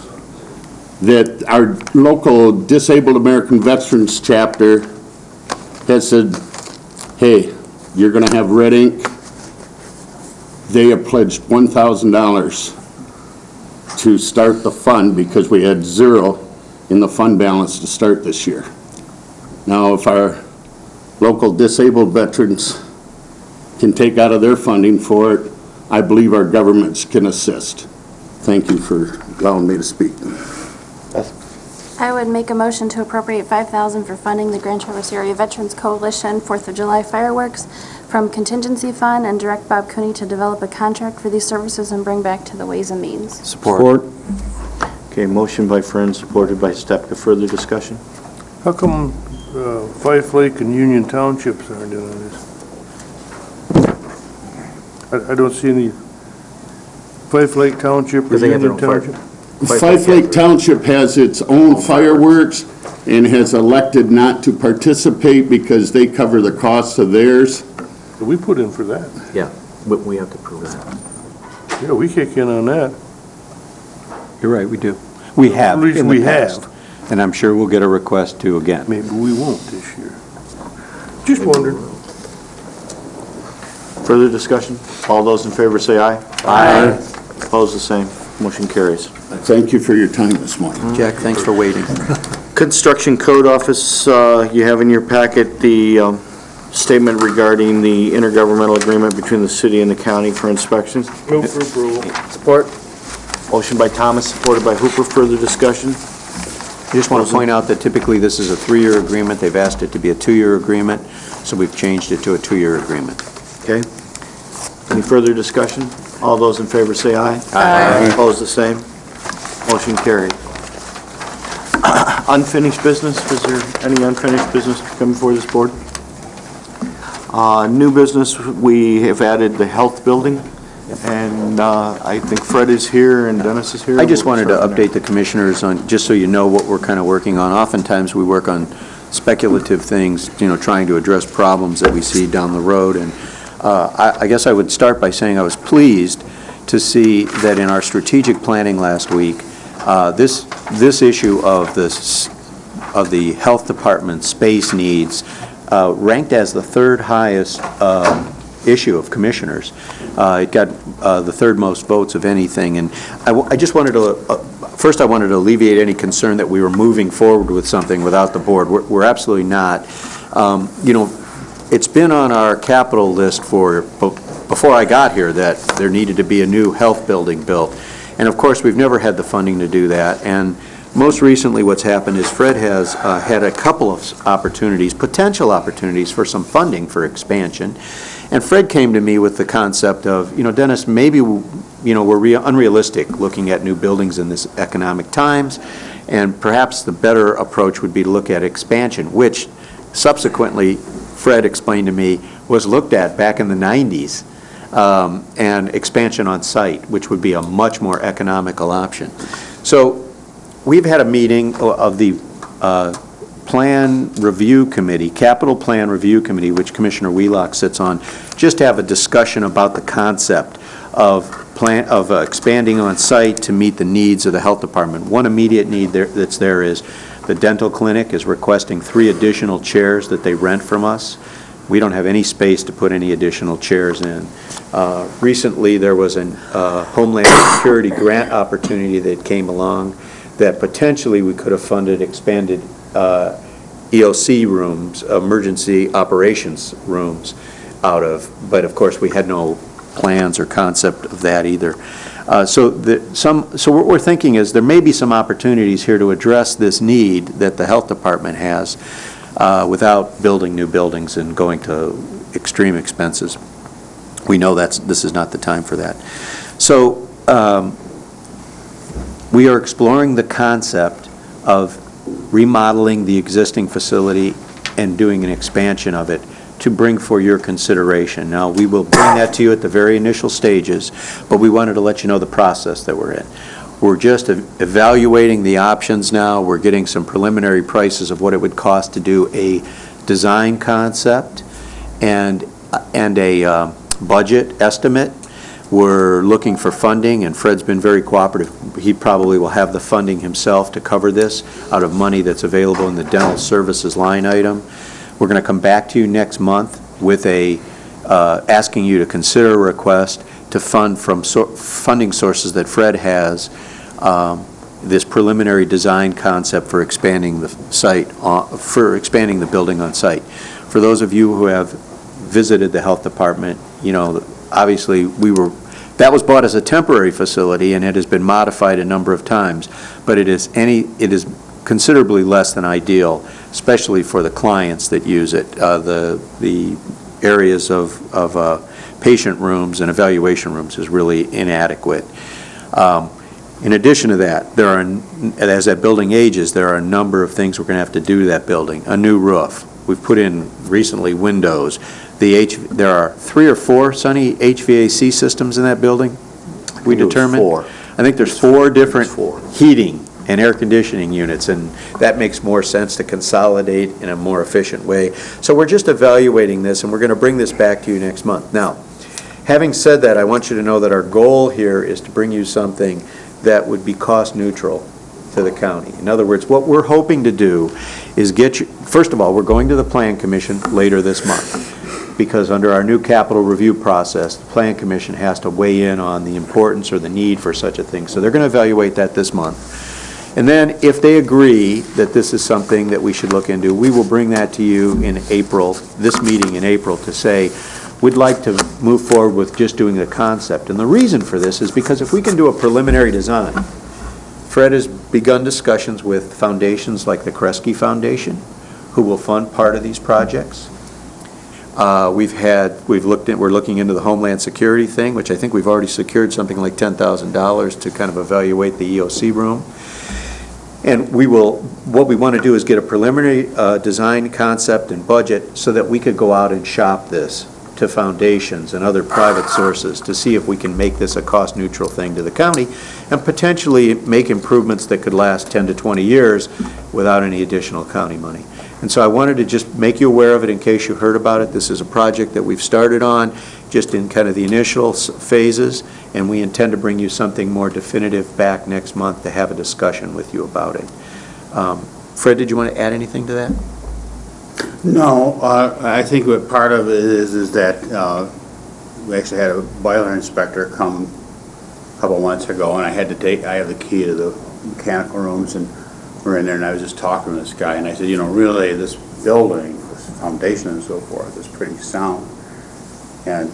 that our local Disabled American Veterans chapter has said, hey, you're going to have red ink. They have pledged $1,000 to start the fund because we had 0 in the fund balance to start this year. Now, if our local disabled veterans can take out of their funding for it, I believe our governments can assist. Thank you for allowing me to speak. I would make a motion to appropriate $5,000 for funding the Grand Traverse Area Veterans Coalition 4th of July fireworks from contingency fund, and direct Bob Cooney to develop a contract for these services and bring back to the Ways and Means. Support. Okay, motion by Friends, supported by Stepka. Further discussion? How come Fife Lake and Union Townships aren't doing this? I don't see any Fife Lake Township or Because they have their Union own fire. Township. Five Lake Township has its own fireworks and has elected not to participate because they cover the cost of theirs. We put in for that. Yeah, we have to prove that. Yeah, we kick in on that. You're right, we do. We have At least in we the past. have. And I'm sure we'll get a request to again. Maybe we won't this year. Just wondered. Further discussion? All those in favor say aye. Aye. Opposed, the same. Motion carries. Thank you for your time this morning. Jack, thanks for waiting. Construction Code Office, you have in your packet the statement regarding the intergovernmental agreement between the city and the county for inspections. Move for approval. Support. Motion by Thomas, supported by Hooper. Further discussion? I just want to point out that typically this is a 3-year agreement. They've asked it to be a 2-year agreement, so we've changed it to a 2-year agreement. Okay. Any further discussion? All those in favor say aye. Aye. Opposed, the same. Motion carried. Unfinished business, is there any unfinished business coming before this board? New business, we have added the health building, and I think Fred is here and Dennis is here. I just wanted to We'll start update the commissioners on, just so you know what we're kind of working on. Oftentimes, we work on speculative things, trying to address problems that we see down the road. And I guess I would start by saying I was pleased to see that in our strategic planning last week, this issue of the health department space needs ranked as the 3rd highest issue of commissioners. It got the 3rd most votes of anything, and I just wanted to, first I wanted to alleviate any concern that we were moving forward with something without the board. We're absolutely not. It's been on our capital list before I got here that there needed to be a new health building built, and of course we've never had the funding to do that. And most recently what's happened is Fred has had a couple of opportunities, potential opportunities for some funding for expansion. And Fred came to me with the concept of, Dennis, maybe, we're unrealistic looking at new buildings in this economic times, and perhaps the better approach would be to look at expansion, which subsequently Fred explained to me was looked at back in the 90s, and expansion on site, which would be a much more economical option. So we've had a meeting of the Plan Review Committee, Capital Plan Review Committee, which Commissioner Wheelock sits on, just to have a discussion about the concept of expanding on site to meet the needs of the health department. One immediate need that's there is the dental clinic is requesting 3 additional chairs that they rent from us. We don't have any space to put any additional chairs in. Recently, there was a Homeland Security grant opportunity that came along that potentially we could have funded expanded EOC rooms, emergency operations rooms, out of, but of course we had no plans or concept of that either. So what we're thinking is there may be some opportunities here to address this need that the health department has without building new buildings and going to extreme expenses. We know this is not the time for that. So we are exploring the concept of remodeling the existing facility and doing an expansion of it to bring for your consideration. Now, we will bring that to you at the very initial stages, but we wanted to let you know the process that we're in. We're just evaluating the options now. We're getting some preliminary prices of what it would cost to do a design concept and a budget estimate. We're looking for funding, and Fred's been very cooperative. He probably will have the funding himself to cover this out of money that's available in the dental services line item. We're going to come back to you next month with asking you to consider a request to fund from funding sources that Fred has this preliminary design concept for expanding the site, for expanding the building on site. For those of you who have visited the health department, obviously that was bought as a temporary facility and it has been modified a number of times, but it is considerably less than ideal, especially for the clients that use it. The areas of patient rooms and evaluation rooms is really inadequate. In addition to that, as that building ages, there are a number of things we're going to have to do to that building. A new roof. We've put in recently windows. There are 3 or 4, Sonny, HVAC systems in that building, we determined? 4. I think there's 4 different heating and air conditioning units, and that makes more sense to consolidate in a more efficient way. So we're just evaluating this, and we're going to bring this back to you next month. Now, having said that, I want you to know that our goal here is to bring you something that would be cost neutral to the county. In other words, what we're hoping to do is get you, first of all, we're going to the Plan Commission later this month, because under our new capital review process, the Plan Commission has to weigh in on the importance or the need for such a thing. So they're going to evaluate that this month. And then if they agree that this is something that we should look into, we will bring that to you in April, this meeting in April, to say, we'd like to move forward with just doing the concept. And the reason for this is because if we can do a preliminary design, Fred has begun discussions with foundations like the Kresge Foundation, who will fund part of these projects. We're looking into the Homeland Security thing, which I think we've already secured something like $10,000 to kind of evaluate the EOC room. And what we want to do is get a preliminary design concept and budget so that we could go out and shop this to foundations and other private sources to see if we can make this a cost-neutral thing to the county and potentially make improvements that could last 10 to 20 years without any additional county money. And so I wanted to just make you aware of it in case you heard about it. This is a project that we've started on just in kind of the initial phases, and we intend to bring you something more definitive back next month to have a discussion with you about it. Fred, did you want to add anything to that? No, I think what part of it is that we actually had a boiler inspector come a couple months ago, and I have the key to the mechanical rooms, and we're in there, and I was just talking to this guy, and I said, really, this building, this foundation and so forth is pretty sound. And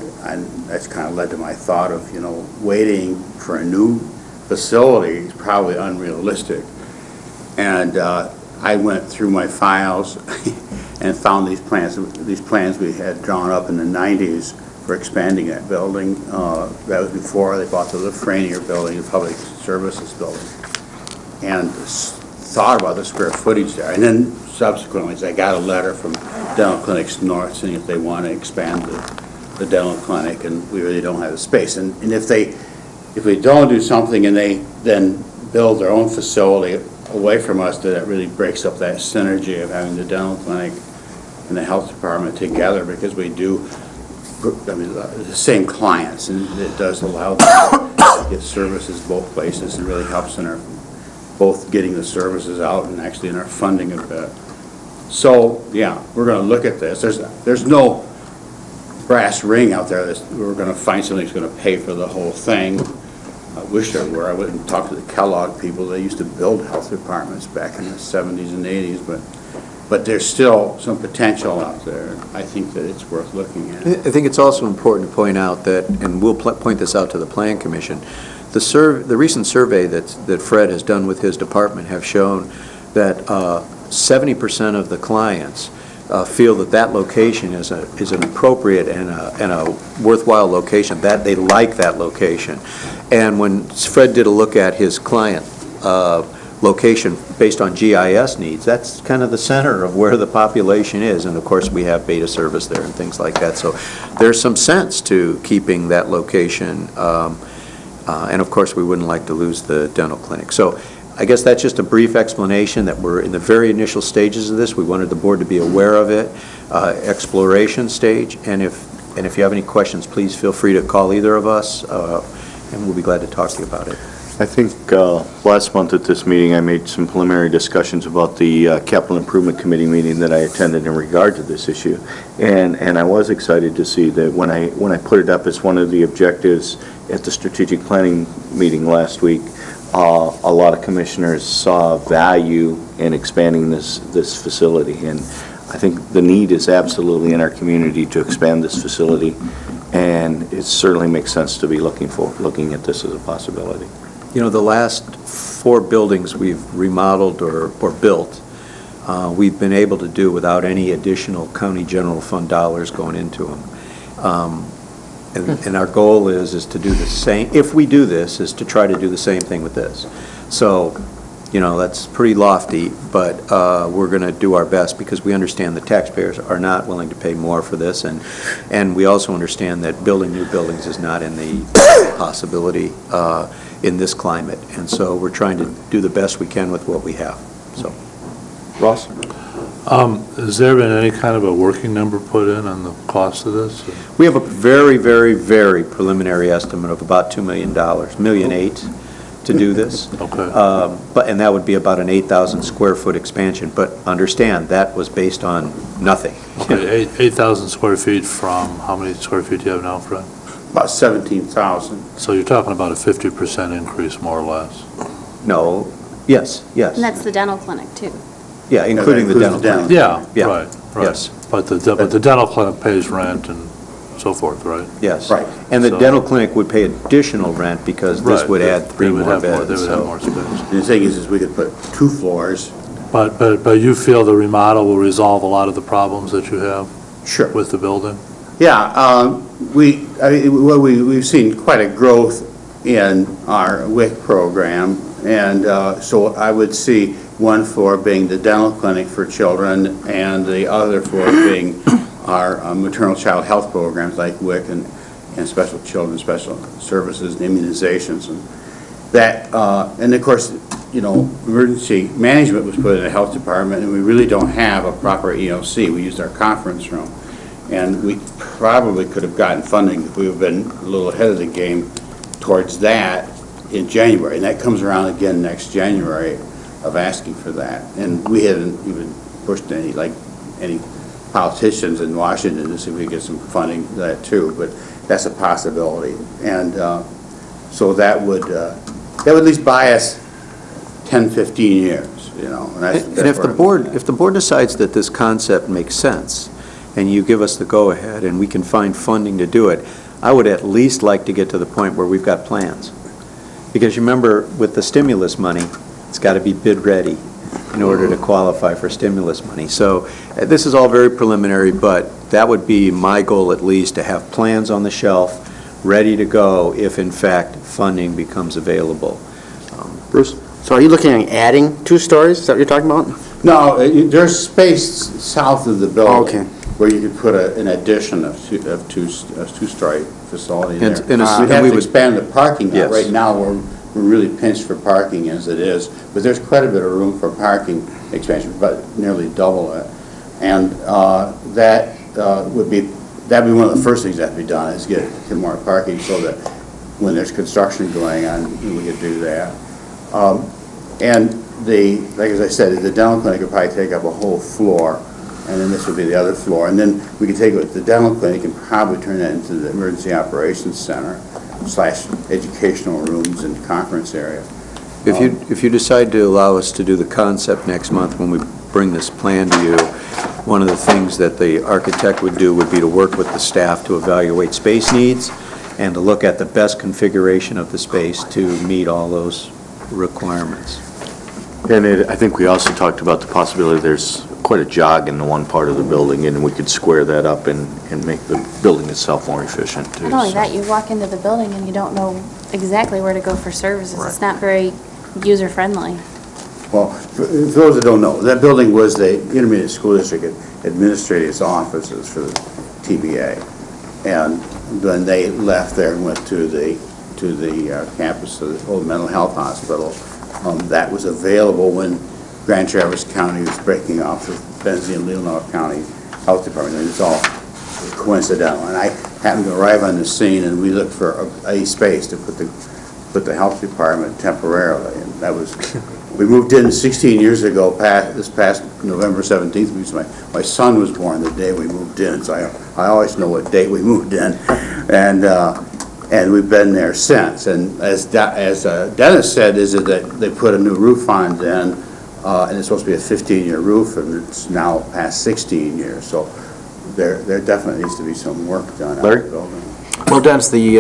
that's kind of led to my thought of, waiting for a new facility is probably unrealistic. And I went through my files and found these plans we had drawn up in the 90s for expanding that building. That was before they bought the Lafreniere building, the public services building. And thought about the square footage there. And then subsequently, I got a letter from Dental Clinics North saying if they want to expand the dental clinic, and we really don't have the space. And if we don't do something and they then build their own facility away from us, that really breaks up that synergy of having the dental clinic and the health department together, because we do, the same clients, and it does allow them to get services both places, and really helps in our both getting the services out and actually in our funding a bit. So, yeah, we're going to look at this. There's no brass ring out there that we're going to find something that's going to pay for the whole thing. I wish there were. I wouldn't talk to the Kellogg people. They used to build health departments back in the 70s and 80s, but there's still some potential out there. I think that it's worth looking at. I think it's also important to point out that, and we'll point this out to the Plan Commission, the recent survey that Fred has done with his department have shown that 70% of the clients feel that location is an appropriate and a worthwhile location, that they like that location. And when Fred did a look at his client location based on GIS needs, that's kind of the center of where the population is. And of course, we have beta service there and things like that. So there's some sense to keeping that location. And of course, we wouldn't like to lose the dental clinic. So I guess that's just a brief explanation that we're in the very initial stages of this. We wanted the board to be aware of it, exploration stage. And if you have any questions, please feel free to call either of us, and we'll be glad to talk to you about it. I think last month at this meeting, I made some preliminary discussions about the Capital Improvement Committee meeting that I attended in regard to this issue. And I was excited to see that when I put it up as one of the objectives at the strategic planning meeting last week, a lot of commissioners saw value in expanding this facility. And I think the need is absolutely in our community to expand this facility. And it certainly makes sense to be looking at this as a possibility. The last 4 buildings we've remodeled or built, we've been able to do without any additional county general fund dollars going into them. And our goal is to do the same, if we do this, is to try to do the same thing with this. So That's pretty lofty, but we're going to do our best because we understand the taxpayers are not willing to pay more for this, and we also understand that building new buildings is not in the possibility in this climate, and so we're trying to do the best we can with what we have. So, Ross? Has there been any kind of a working number put in on the cost of this? we have a very, very, very preliminary estimate of about $2 million, $1.8 million to do this. Okay. And that would be about an 8,000 square foot expansion, but understand, that was based on nothing. Okay, 8,000 square feet from, how many square feet do you have now, Fred? About 17,000. So you're talking about a 50% increase, more or less? No, yes. And that's the dental clinic, too. Yeah, including the dental clinic. Yeah, Yeah. right. Yes. But the dental clinic pays rent and so forth, right? Yes. Right. And the So- dental clinic would pay additional rent because this Right, would add they 3 would more have more- beds. They would have so- more space. The thing is we could put 2 floors. But you feel the remodel will resolve a lot of the problems that you have Sure. with the building? Yeah, we've seen quite a growth in our WIC program, and so I would see one floor being the dental clinic for children, and the other floor being our maternal child health programs like WIC and special children, special services, and immunizations, and that, and of course, emergency management was put in the health department, and we really don't have a proper EOC. We used our conference room. And we probably could have gotten funding if we had been a little ahead of the game towards that in January. And that comes around again next January of asking for that. And we hadn't even pushed any politicians in Washington to see if we could get some funding for that too. But that's a possibility. And so that would at least buy us 10, 15 years, And if the board decides that this concept makes sense, and you give us the go-ahead, and we can find funding to do it, I would at least like to get to the point where we've got plans. Because you remember, with the stimulus money, it's got to be bid-ready in order to qualify for stimulus money. So this is all very preliminary, but that would be my goal at least, to have plans on the shelf, ready to go if in fact funding becomes available. Bruce? So are you looking at adding 2 stories? Is that what you're talking about? No, there's space south of the building. Okay. Where you could put an addition of two-story facility there. And We'd have to expand the parking lot. Yes. Right now, we're really pinched for parking as it is, but there's quite a bit of room for parking expansion, but nearly double it. And that'd be one of the first things that have to be done, is get more parking so that when there's construction going on, we could do that. And like as I said, the dental clinic would probably take up a whole floor, and then this would be the other floor. And then we could take the dental clinic and probably turn that into the emergency operations center / educational rooms and conference area. If you decide to allow us to do the concept next month when we bring this plan to you, one of the things that the architect would do would be to work with the staff to evaluate space needs and to look at the best configuration of the space to meet all those requirements. And I think we also talked about the possibility there's quite a jog in the one part of the building, and we could square that up and make the building itself more efficient, too. Not only so. that, you walk into the building and you don't know exactly where to go for services. It's not very user-friendly. Well, for those that don't know, that building was the Intermediate School District Administrator's offices for the TBA. And then they left there and went to the campus of the old mental health hospital. That was available when Grand Traverse County was breaking off the Benzie and Leelanau County Health Department. And it's all coincidental. And I happened to arrive on the scene, and we looked for a space to put the health department temporarily. And that was, we moved in 16 years ago, this past November 17th, because my son was born the day we moved in, so I always know what date we moved in. And we've been there since. And as Dennis said, is that they put a new roof on then, and it's supposed to be a 15-year roof, and it's now past 16 years. So there definitely needs to be some work done on the building. Well, Dennis, the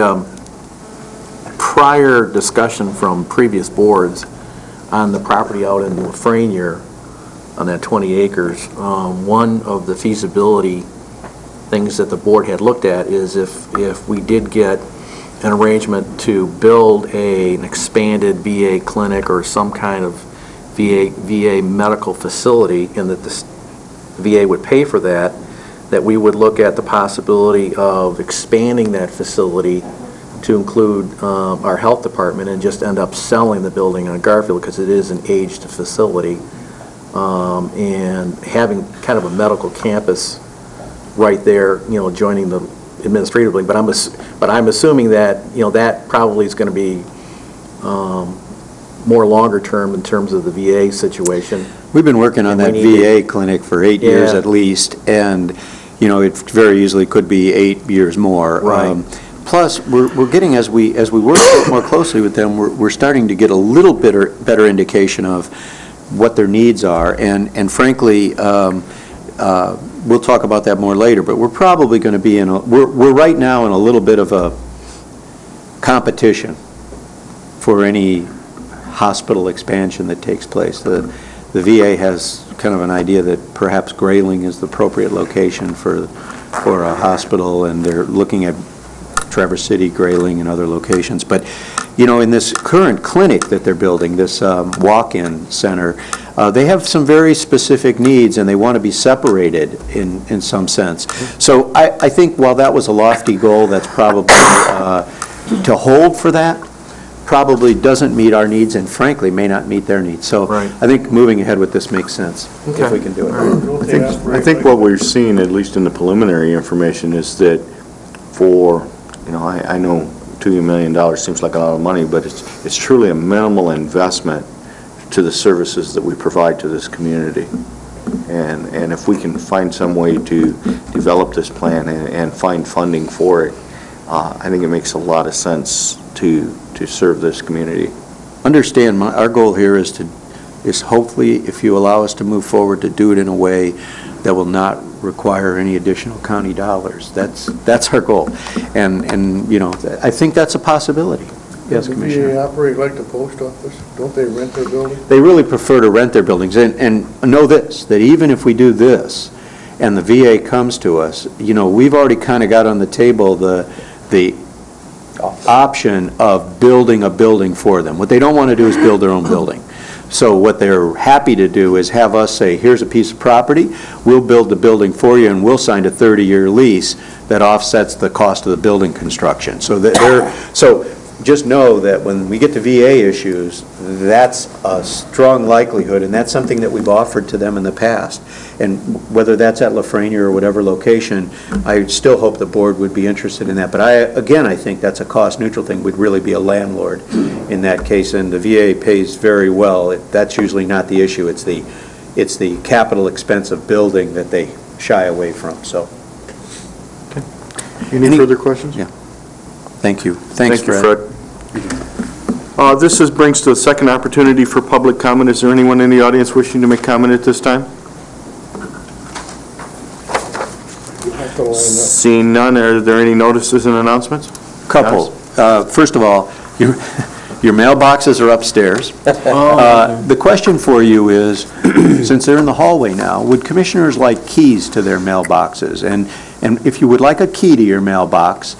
prior discussion from previous boards on the property out in Lafreniere, on that 20 acres, one of the feasibility things that the board had looked at is if we did get an arrangement to build an expanded VA clinic or some kind of VA medical facility, and that the VA would pay for that, that we would look at the possibility of expanding that facility to include our health department and just end up selling the building on Garfield because it is an aged facility, and having kind of a medical campus right there, joining the administrative building. But I'm assuming that, that probably is going to be more longer term in terms of the VA situation. We've been working on that VA clinic for 8 years at least, and, it very easily could be 8 years more. Right. Plus, we're getting, as we work more closely with them, we're starting to get a little better indication of what their needs are, and frankly, we'll talk about that more later, but we're probably going to be we're right now in a little bit of a competition for any hospital expansion that takes place. The VA has kind of an idea that perhaps Grayling is the appropriate location for a hospital, and they're looking at Traverse City, Grayling, and other locations. But, in this current clinic that they're building, this walk-in center, they have some very specific needs, and they want to be separated in some sense. So I think while that was a lofty goal, that's probably to hold for that, probably doesn't meet our needs and frankly may not meet their needs. So I think moving ahead with this makes sense if we can do it. I think what we're seeing, at least in the preliminary information, is that for, I know $2 million seems like a lot of money, but it's truly a minimal investment to the services that we provide to this community. And if we can find some way to develop this plan and find funding for it, I think it makes a lot of sense to serve this community. Understand, our goal here is hopefully, if you allow us to move forward, to do it in a way that will not require any additional county dollars. That's our goal. And I think that's a possibility. Yes, Commissioner. Do they operate like the post office? Don't they rent their building? They really prefer to rent their buildings. And know this, that even if we do this and the VA comes to us, we've already kind of got on the table the option of building a building for them. What they don't want to do is build their own building. So what they're happy to do is have us say, here's a piece of property, we'll build the building for you, and we'll sign a 30-year lease that offsets the cost of the building construction. So just know that when we get to VA issues, that's a strong likelihood, and that's something that we've offered to them in the past. And whether that's at Lafreniere or whatever location, I still hope the board would be interested in that. But I think that's a cost-neutral thing. We'd really be a landlord in that case, and the VA pays very well. That's usually not the issue. It's the capital expense of building that they shy away from. So, Any further questions? Yeah. Thank you. Thanks, Thank you, Fred. This brings to the second opportunity for public comment. Is there anyone in the audience wishing to make comment at this time? Seeing none, are there any notices and announcements? Couple. First of all, your mailboxes are upstairs. The question for you is, since they're in the hallway now, would commissioners like keys to their mailboxes? And if you would like a key to your mailbox,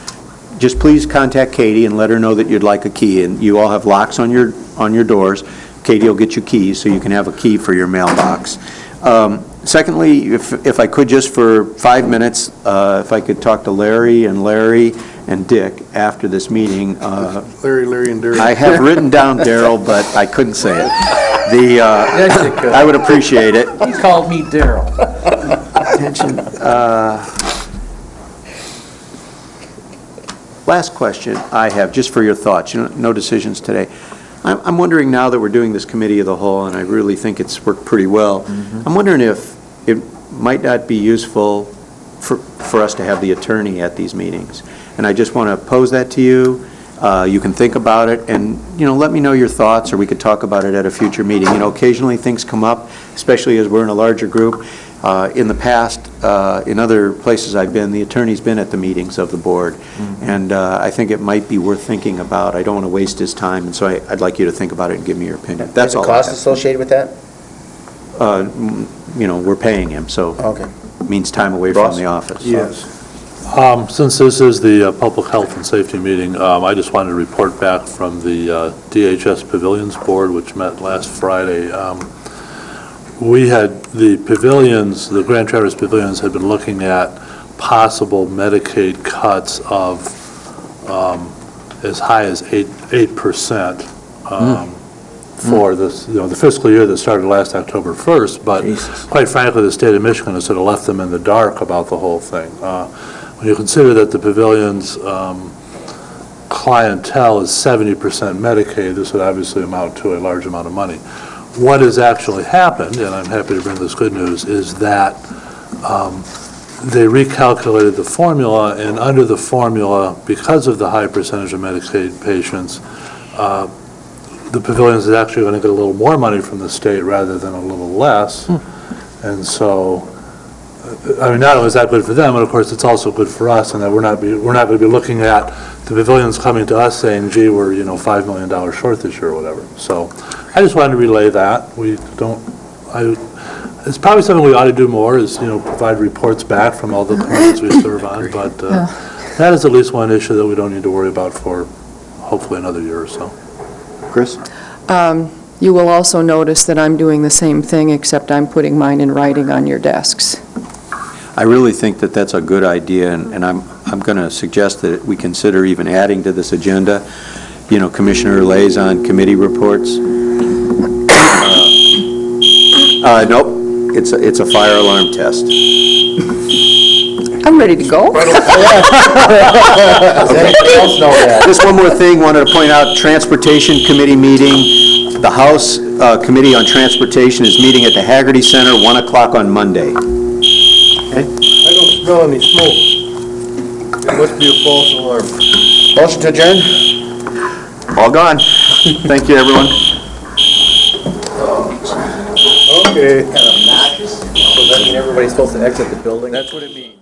just please contact Katie and let her know that you'd like a key. And you all have locks on your doors. Katie will get you keys so you can have a key for your mailbox. Secondly, if I could just for 5 minutes, if I could talk to Larry and Dick after this meeting. Larry, and Darryl. I have written down Darryl, but I couldn't say it. I would appreciate it. He called me Darryl. Attention. Last question I have, just for your thoughts. No decisions today. I'm wondering now that we're doing this committee of the whole, and I really think it's worked pretty well, I'm wondering if it might not be useful for us to have the attorney at these meetings. And I just want to pose that to you. You can think about it and, let me know your thoughts, or we could talk about it at a future meeting. Occasionally things come up, especially as we're in a larger group. In the past, in other places I've been, the attorney's been at the meetings of the board. And I think it might be worth thinking about. I don't want to waste his time, and so I'd like you to think about it and give me your opinion. That's all. Is there cost associated with that? We're paying him, so it means time away from the office. So. Yes. Since this is the Public Health and Safety meeting, I just wanted to report back from the DHS Pavilions Board, which met last Friday. We had the pavilions, the Grand Traverse Pavilions had been looking at possible Medicaid cuts of as high as 8% for this, the fiscal year that started last October 1st, but quite frankly, the state of Michigan has sort of left them in the dark about the whole thing. When you consider that the pavilion's clientele is 70% Medicaid, this would obviously amount to a large amount of money. What has actually happened, and I'm happy to bring this good news, is that they recalculated the formula, and under the formula, because of the high percentage of Medicaid patients, the pavilions is actually going to get a little more money from the state rather than a little less. And so, I mean, not only is that good for them, but of course it's also good for us, and that we're not going to be looking at the pavilions coming to us saying, gee, we're $5 million short this year or whatever. So I just wanted to relay that. It's probably something we ought to do more is provide reports back from all the communities we serve on, but that is at least one issue that we don't need to worry about for hopefully another year or so. Chris? You will also notice that I'm doing the same thing, except I'm putting mine in writing on your desks. I really think that that's a good idea, and I'm going to suggest that we consider even adding to this agenda, Commissioner Liaison Committee reports. Nope, it's a fire alarm test. I'm ready to go. Does anybody else know that? Just one more thing, wanted to point out, Transportation Committee meeting. The House Committee on Transportation is meeting at the Hagerty Center, 1 o'clock on Monday. I don't smell any smoke. It must be a false alarm. Motion to adjourn? All gone. Thank you, everyone. Okay. Does that mean everybody's supposed to exit the building? That's what it means.